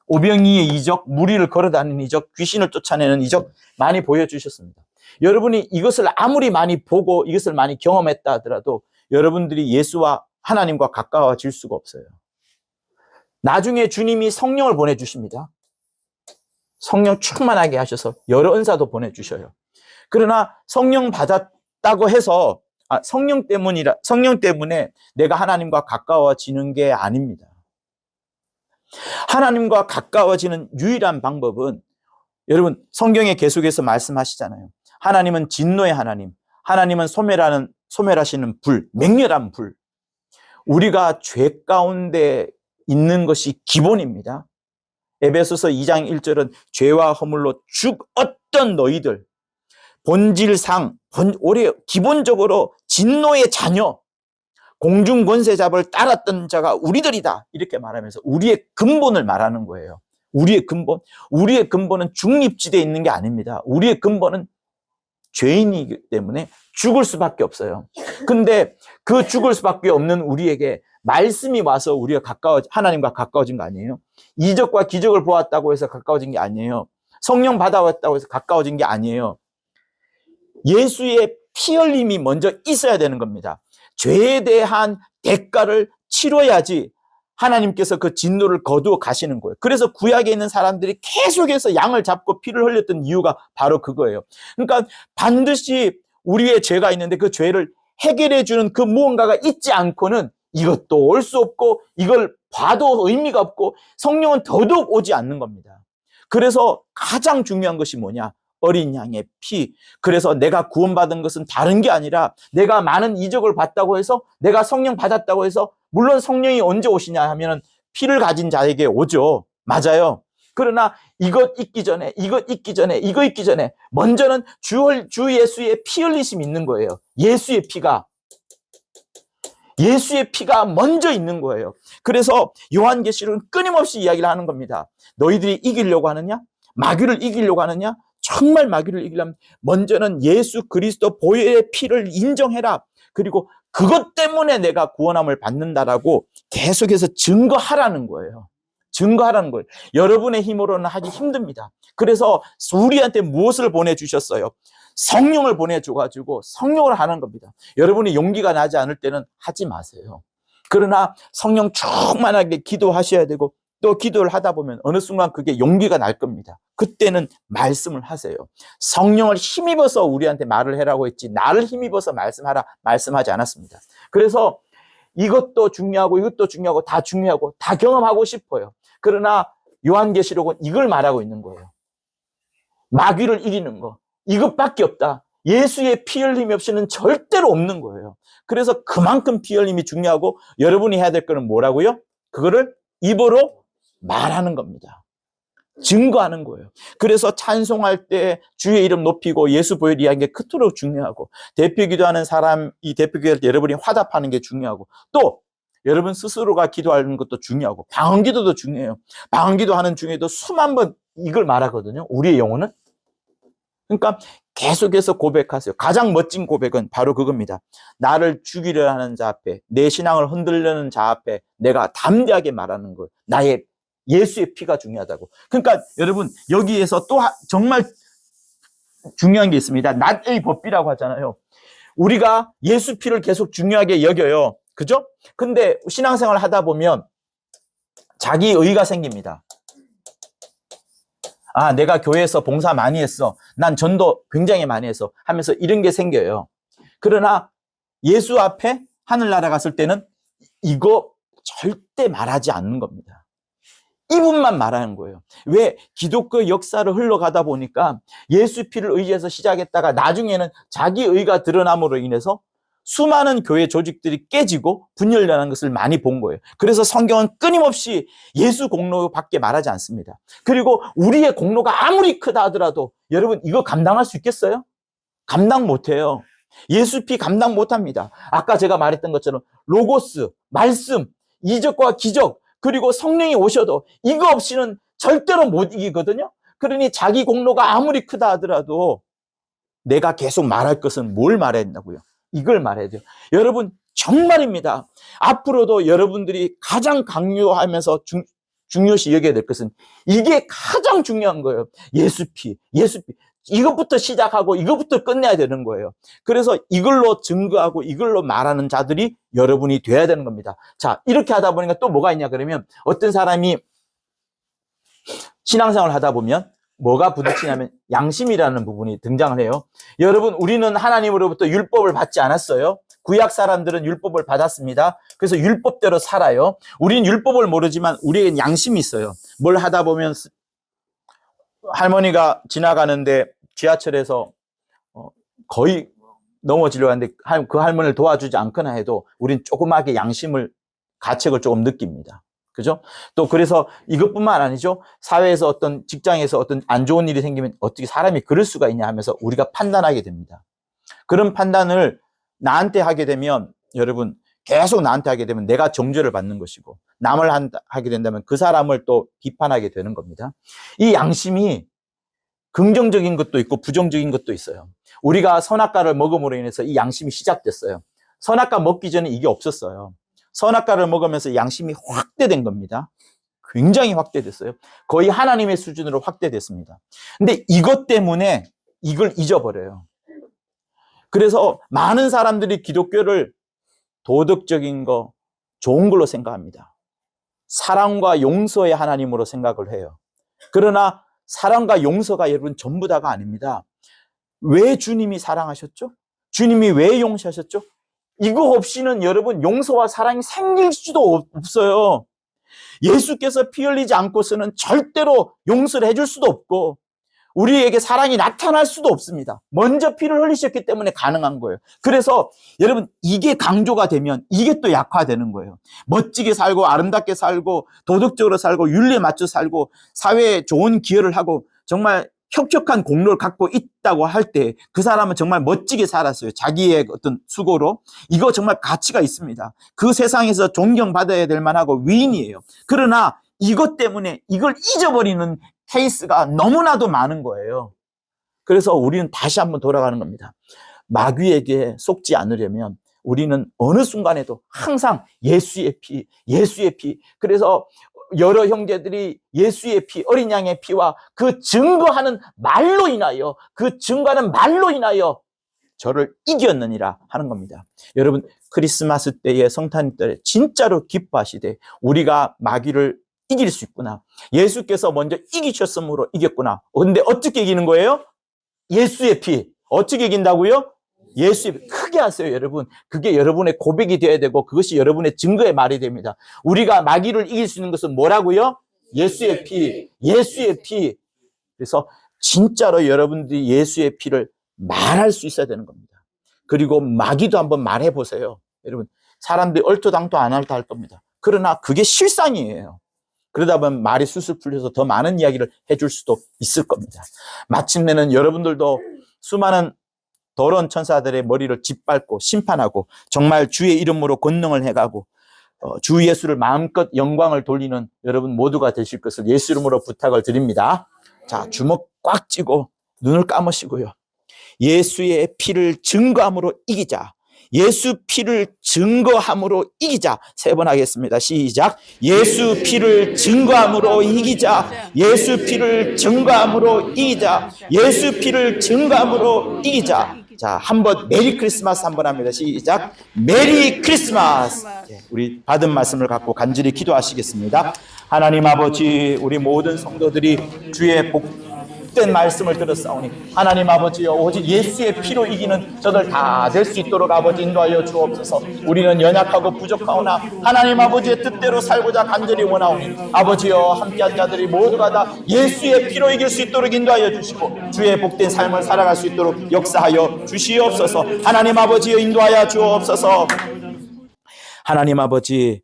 오병이의 이적, 무리를 걸어다니는 이적, 귀신을 쫓아내는 이적 많이 보여주셨습니다. 여러분이 이것을 아무리 많이 보고 이것을 많이 경험했다 하더라도 여러분들이 예수와 하나님과 가까워질 수가 없어요. 나중에 주님이 성령을 보내주십니다. 성령 충만하게 하셔서 여러 은사도 보내주셔요. 그러나 성령 받았다고 해서 성령 때문에 내가 하나님과 가까워지는 게 아닙니다. 하나님과 가까워지는 유일한 방법은 여러분 성경에 계속해서 말씀하시잖아요. 하나님은 진노의 하나님, 하나님은 소멸하시는 불, 맹렬한 불. 우리가 죄 가운데 있는 것이 기본입니다. 에베소서 2장 1절은 죄와 허물로 죽었던 너희들, 본질상 우리 기본적으로 진노의 자녀, 공중 권세잡을 따랐던 자가 우리들이다 이렇게 말하면서 우리의 근본을 말하는 거예요. 우리의 근본은 중립지대에 있는 게 아닙니다. 우리의 근본은 죄인이기 때문에 죽을 수밖에 없어요. 근데 그 죽을 수밖에 없는 우리에게 말씀이 와서 우리가 하나님과 가까워진 거 아니에요? 이적과 기적을 보았다고 해서 가까워진 게 아니에요. 성령 받아왔다고 해서 가까워진 게 아니에요. 예수의 피 흘림이 먼저 있어야 되는 겁니다. 죄에 대한 대가를 치러야지 하나님께서 그 진노를 거두어 가시는 거예요. 그래서 구약에 있는 사람들이 계속해서 양을 잡고 피를 흘렸던 이유가 바로 그거예요. 그러니까 반드시 우리의 죄가 있는데 그 죄를 해결해 주는 그 무언가가 있지 않고는 이것도 올 수 없고 이걸 봐도 의미가 없고 성령은 더더욱 오지 않는 겁니다. 그래서 가장 중요한 것이 뭐냐? 어린 양의 피. 그래서 내가 구원받은 것은 다른 게 아니라 내가 많은 이적을 봤다고 해서 내가 성령 받았다고 해서 물론 성령이 언제 오시냐 하면은 피를 가진 자에게 오죠. 맞아요. 그러나 이것 있기 전에 먼저는 주 예수의 피 흘리심이 있는 거예요. 예수의 피가 먼저 있는 거예요. 그래서 요한계시록은 끊임없이 이야기를 하는 겁니다. 너희들이 이기려고 하느냐? 마귀를 이기려고 하느냐? 정말 마귀를 이기려면 먼저는 예수 그리스도 보혈의 피를 인정해라. 그리고 그것 때문에 내가 구원함을 받는다라고 계속해서 증거하라는 거예요. 여러분의 힘으로는 하기 힘듭니다. 그래서 우리한테 무엇을 보내주셨어요? 성령을 보내줘가지고 성령을 하는 겁니다. 여러분이 용기가 나지 않을 때는 하지 마세요. 그러나 성령 충만하게 기도하셔야 되고 또 기도를 하다 보면 어느 순간 그게 용기가 날 겁니다. 그때는 말씀을 하세요. 성령을 힘입어서 우리한테 말을 해라고 했지 나를 힘입어서 말씀하라 말씀하지 않았습니다. 그래서 이것도 중요하고 다 중요하고 다 경험하고 싶어요. 그러나 요한계시록은 이걸 말하고 있는 거예요. 마귀를 이기는 거 이것밖에 없다. 예수의 피 흘림이 없이는 절대로 없는 거예요. 그래서 그만큼 피 흘림이 중요하고 여러분이 해야 될 거는 뭐라고요? 그거를 입으로 말하는 겁니다. 증거하는 거예요. 그래서 찬송할 때 주의 이름 높이고 예수 보혈 이야기하는 게 그토록 중요하고 대표 기도하는 사람, 이 대표 기도할 때 여러분이 화답하는 게 중요하고 또 여러분 스스로가 기도하는 것도 중요하고 방언 기도도 중요해요. 방언 기도하는 중에도 수만 번 이걸 말하거든요. 우리의 영혼은. 그러니까 계속해서 고백하세요. 가장 멋진 고백은 바로 그겁니다. 나를 죽이려 하는 자 앞에, 내 신앙을 흔들려는 자 앞에 내가 담대하게 말하는 거예요. 나의 예수의 피가 중요하다고. 그러니까 여러분 여기에서 또 정말 중요한 게 있습니다. not a 법비라고 하잖아요. 우리가 예수 피를 계속 중요하게 여겨요. 그죠? 근데 신앙생활 하다 보면 자기 의가 생깁니다. 아, 내가 교회에서 봉사 많이 했어. 난 전도 굉장히 많이 했어. 하면서 이런 게 생겨요. 그러나 예수 앞에 하늘나라 갔을 때는 이거 절대 말하지 않는 겁니다. 이분만 말하는 거예요. 왜? 기독교 역사를 흘러가다 보니까 예수 피를 의지해서 시작했다가 나중에는 자기 의가 드러남으로 인해서 수많은 교회 조직들이 깨지고 분열되는 것을 많이 본 거예요. 그래서 성경은 끊임없이 예수 공로밖에 말하지 않습니다. 그리고 우리의 공로가 아무리 크다 하더라도 여러분 이거 감당할 수 있겠어요? 감당 못해요. 예수 피 감당 못합니다. 아까 제가 말했던 것처럼 로고스, 말씀, 이적과 기적 그리고 성령이 오셔도 이거 없이는 절대로 못 이기거든요. 그러니 자기 공로가 아무리 크다 하더라도 내가 계속 말할 것은 뭘 말해야 된다고요? 이걸 말해야 돼요. 여러분 정말입니다. 앞으로도 여러분들이 가장 강요하면서 중요시 여겨야 될 것은 이게 가장 중요한 거예요. 예수 피. 이것부터 시작하고 이것부터 끝내야 되는 거예요. 그래서 이걸로 증거하고 이걸로 말하는 자들이 여러분이 돼야 되는 겁니다. 자, 이렇게 하다 보니까 또 뭐가 있냐 그러면 어떤 사람이 신앙생활을 하다 보면 뭐가 부딪히냐면 양심이라는 부분이 등장을 해요. 여러분 우리는 하나님으로부터 율법을 받지 않았어요. 구약 사람들은 율법을 받았습니다. 그래서 율법대로 살아요. 우리는 율법을 모르지만 우리에겐 양심이 있어요. 뭘 하다 보면 할머니가 지나가는데 지하철에서 거의 넘어지려고 하는데 그 할머니를 도와주지 않거나 해도 우린 조그맣게 가책을 조금 느낍니다. 그죠? 또 그래서 이것뿐만 아니죠. 사회에서 어떤 직장에서 어떤 안 좋은 일이 생기면 어떻게 사람이 그럴 수가 있냐 하면서 우리가 판단하게 됩니다. 그런 판단을 나한테 하게 되면 여러분 계속 나한테 하게 되면 내가 정죄를 받는 것이고 남을 하게 된다면 그 사람을 또 비판하게 되는 겁니다. 이 양심이 긍정적인 것도 있고 부정적인 것도 있어요. 우리가 선악과를 먹음으로 인해서 이 양심이 시작됐어요. 선악과 먹기 전에 이게 없었어요. 선악과를 먹으면서 양심이 확대된 겁니다. 굉장히 확대됐어요. 거의 하나님의 수준으로 확대됐습니다. 근데 이것 때문에 이걸 잊어버려요. 그래서 많은 사람들이 기독교를 도덕적인 거, 좋은 걸로 생각합니다. 사랑과 용서의 하나님으로 생각을 해요. 그러나 사랑과 용서가 여러분 전부 다가 아닙니다. 왜 주님이 사랑하셨죠? 주님이 왜 용서하셨죠? 이거 없이는 여러분 용서와 사랑이 생길 수도 없어요. 예수께서 피 흘리지 않고서는 절대로 용서를 해줄 수도 없고 우리에게 사랑이 나타날 수도 없습니다. 먼저 피를 흘리셨기 때문에 가능한 거예요. 그래서 여러분 이게 강조가 되면 이게 또 약화되는 거예요. 멋지게 살고 아름답게 살고 도덕적으로 살고 윤리에 맞춰 살고 사회에 좋은 기여를 하고 정말 혁혁한 공로를 갖고 있다고 할 때 그 사람은 정말 멋지게 살았어요. 자기의 어떤 수고로. 이거 정말 가치가 있습니다. 그 세상에서 존경받아야 될 만하고 위인이에요. 그러나 이것 때문에 이걸 잊어버리는 케이스가 너무나도 많은 거예요. 그래서 우리는 다시 한번 돌아가는 겁니다. 마귀에게 속지 않으려면 우리는 어느 순간에도 항상 예수의 피, 예수의 피. 그래서 여러 형제들이 예수의 피, 어린 양의 피와 그 증거하는 말로 인하여, 그 증거하는 말로 인하여 저를 이겼느니라 하는 겁니다. 여러분, 크리스마스 때에 성탄 때 진짜로 기뻐하시되 우리가 마귀를 이길 수 있구나. 예수께서 먼저 이기셨으므로 이겼구나. 근데 어떻게 이기는 거예요? 예수의 피. 어떻게 이긴다고요? 예수의 피. 크게 하세요, 여러분. 그게 여러분의 고백이 되어야 되고 그것이 여러분의 증거의 말이 됩니다. 우리가 마귀를 이길 수 있는 것은 뭐라고요? 예수의 피. 예수의 피. 그래서 진짜로 여러분들이 예수의 피를 말할 수 있어야 되는 겁니다. 그리고 마귀도 한번 말해 보세요. 여러분, 사람들이 얼토당토 안 할다 할 겁니다. 그러나 그게 실상이에요. 그러다 보면 말이 술술 풀려서 더 많은 이야기를 해줄 수도 있을 겁니다. 마침내는 여러분들도 수많은 더러운 천사들의 머리를 짓밟고 심판하고 정말 주의 이름으로 권능을 해가고 주 예수를 마음껏 영광을 돌리는 여러분 모두가 되실 것을 예수 이름으로 부탁을 드립니다. 자, 주먹 꽉 쥐고 눈을 감으시고요. 예수의 피를 증거함으로 이기자. 예수 피를 증거함으로 이기자. 3번 하겠습니다. 시작. 예수 피를 증거함으로 이기자. 예수 피를 증거함으로 이기자. 예수 피를 증거함으로 이기자. 자, 한번 메리 크리스마스 한번 합니다. 시작. 메리 크리스마스. 우리 받은 말씀을 갖고 간절히 기도하시겠습니다. 하나님 아버지, 우리 모든 성도들이 주의 복된 말씀을 들었사오니 하나님 아버지여, 오직 예수의 피로 이기는 저들 다 될 수 있도록 아버지 인도하여 주옵소서. 우리는 연약하고 부족하오나 하나님 아버지의 뜻대로 살고자 간절히 원하오니 아버지여, 함께한 자들이 모두가 다 예수의 피로 이길 수 있도록 인도하여 주시고 주의 복된 삶을 살아갈 수 있도록 역사하여 주시옵소서. 하나님 아버지여, 인도하여 주옵소서. 하나님 아버지,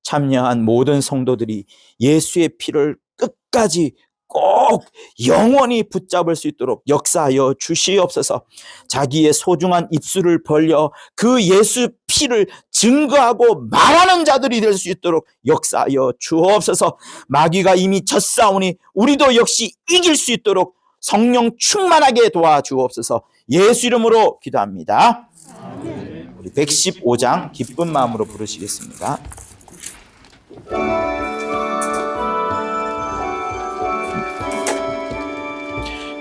참여한 모든 성도들이 예수의 피를 끝까지 꼭 영원히 붙잡을 수 있도록 역사하여 주시옵소서. 자기의 소중한 입술을 벌려 그 예수 피를 증거하고 말하는 자들이 될 수 있도록 역사하여 주옵소서. 마귀가 이미 졌사오니 우리도 역시 이길 수 있도록 성령 충만하게 도와주옵소서. 예수 이름으로 기도합니다. 우리 115장 기쁜 마음으로 부르시겠습니다.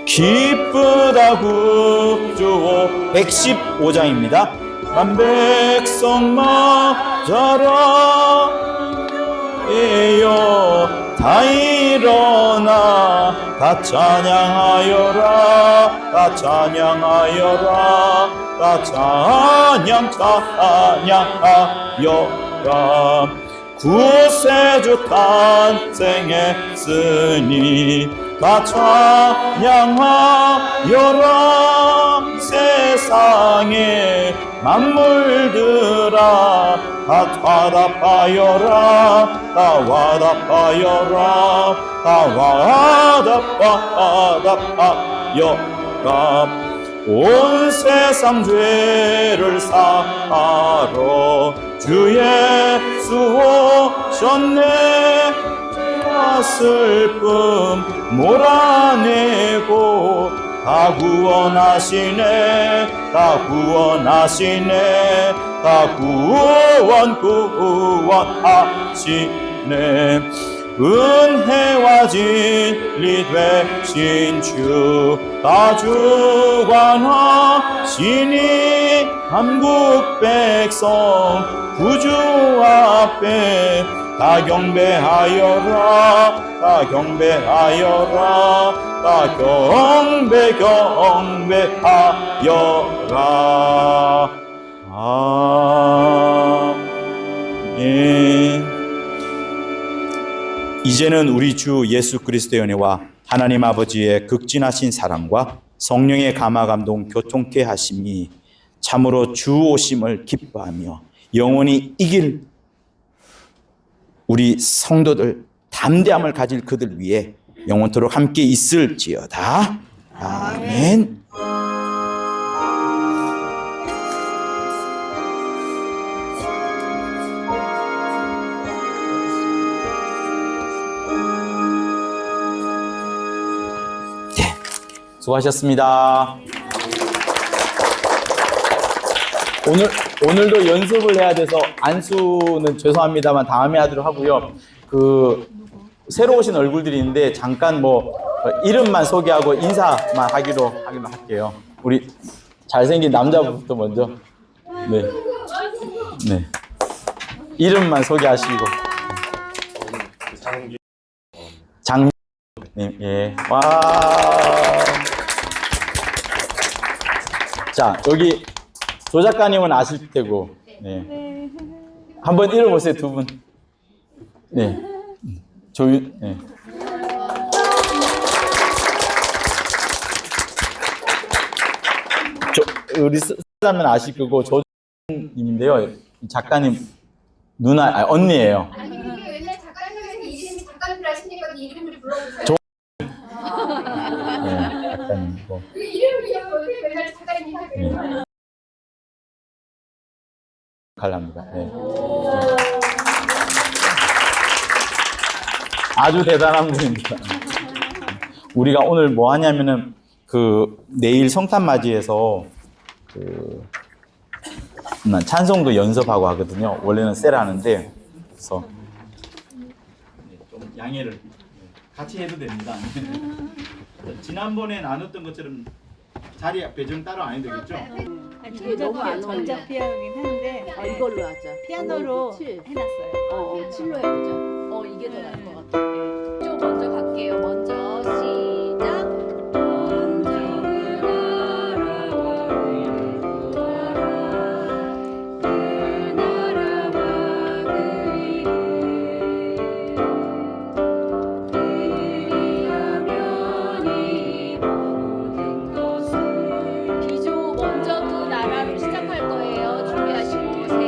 기쁘다 구주오. 115장입니다. 만백성 맞아라. 에여 다 일어나 다 찬양하여라. 다 찬양하여라. 다 찬양하여라. 구세주 탄생했으니 다 찬양하여라. 세상의 만물들아 다 화답하여라. 다 화답하여라. 다 화답하여라. 온 세상 죄를 사하러 주 예수 오셨네. 죄와 슬픔 몰아내고 다 구원하시네. 다 구원하시네. 다 구원하시네. 은혜와 진리 되신 주 다 주관하시니 한국 백성 구주 앞에 다 경배하여라. 다 경배하여라. 다 경배하여라. 아멘. 이제는 우리 주 예수 그리스도의 은혜와 하나님 아버지의 극진하신 사랑과 성령의 감화 감동 교통케 하심이 참으로 주 오심을 기뻐하며 영원히 이길 우리 성도들, 담대함을 가질 그들 위해 영원토록 함께 있을지어다. 아멘. 수고하셨습니다. 오늘도 연습을 해야 돼서 안수는 죄송합니다만 다음에 하도록 하고요. 새로 오신 얼굴들이 있는데 잠깐 이름만 소개하고 인사만 하기로 할게요. 우리 잘생긴 남자부터 먼저. 네. 네. 이름만 소개하시고. 장님, 예. 와. 자, 여기 조 작가님은 아실 테고, 네. 한번 읽어보세요, 두 분. 네. 네. 우리 쓰자면 아실 거고, 조님인데요. 작가님 누나, 언니예요. 아니, 그게 맨날 작가님에서 이름이 작가님들 하시니까 이름을 불러주세요. 네, 작가님이고. 그 이름을 그냥 어떻게 맨날 작가님 하세요? 갈랍니다. 네. 아주 대단한 분입니다. 우리가 오늘 뭐 하냐면은 내일 성탄 맞이해서 찬송도 연습하고 하거든요. 원래는 셀 하는데 그래서 좀 양해를 같이 해도 됩니다. 지난번에 나눴던 것처럼 자리 배정 따로 안 해도 되겠죠? 이게 너무 안 어울려. 전자 피아노긴 한데 이걸로 하자. 피아노로 그치? 해놨어요. 칠로 해보자. 이게 더 나을 것 같아. 좀 먼저 갈게요. 먼저 시작. 비조 먼저 두 나라로 시작할 거예요. 준비하시고 셋.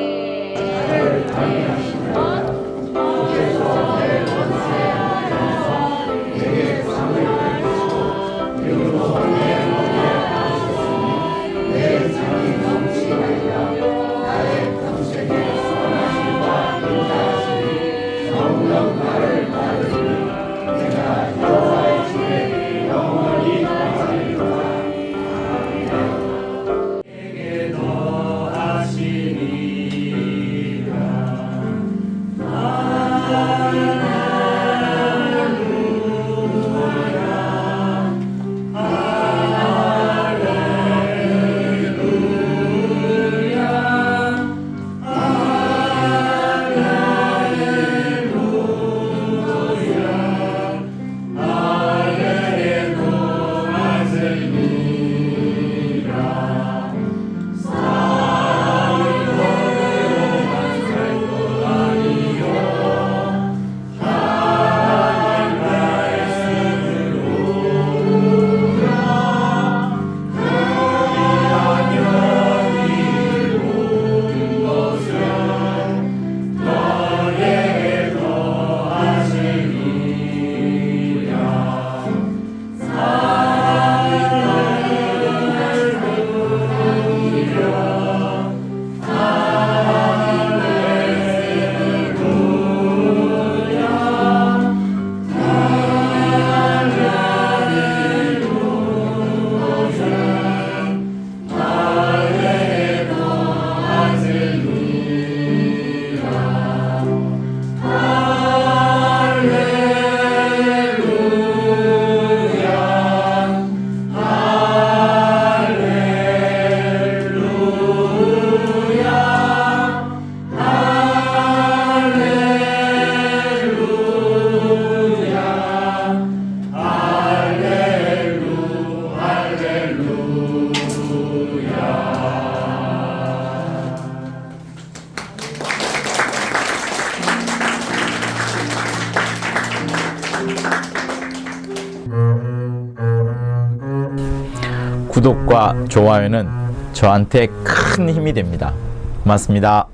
구독과 좋아요는 저한테 큰 힘이 됩니다. 고맙습니다.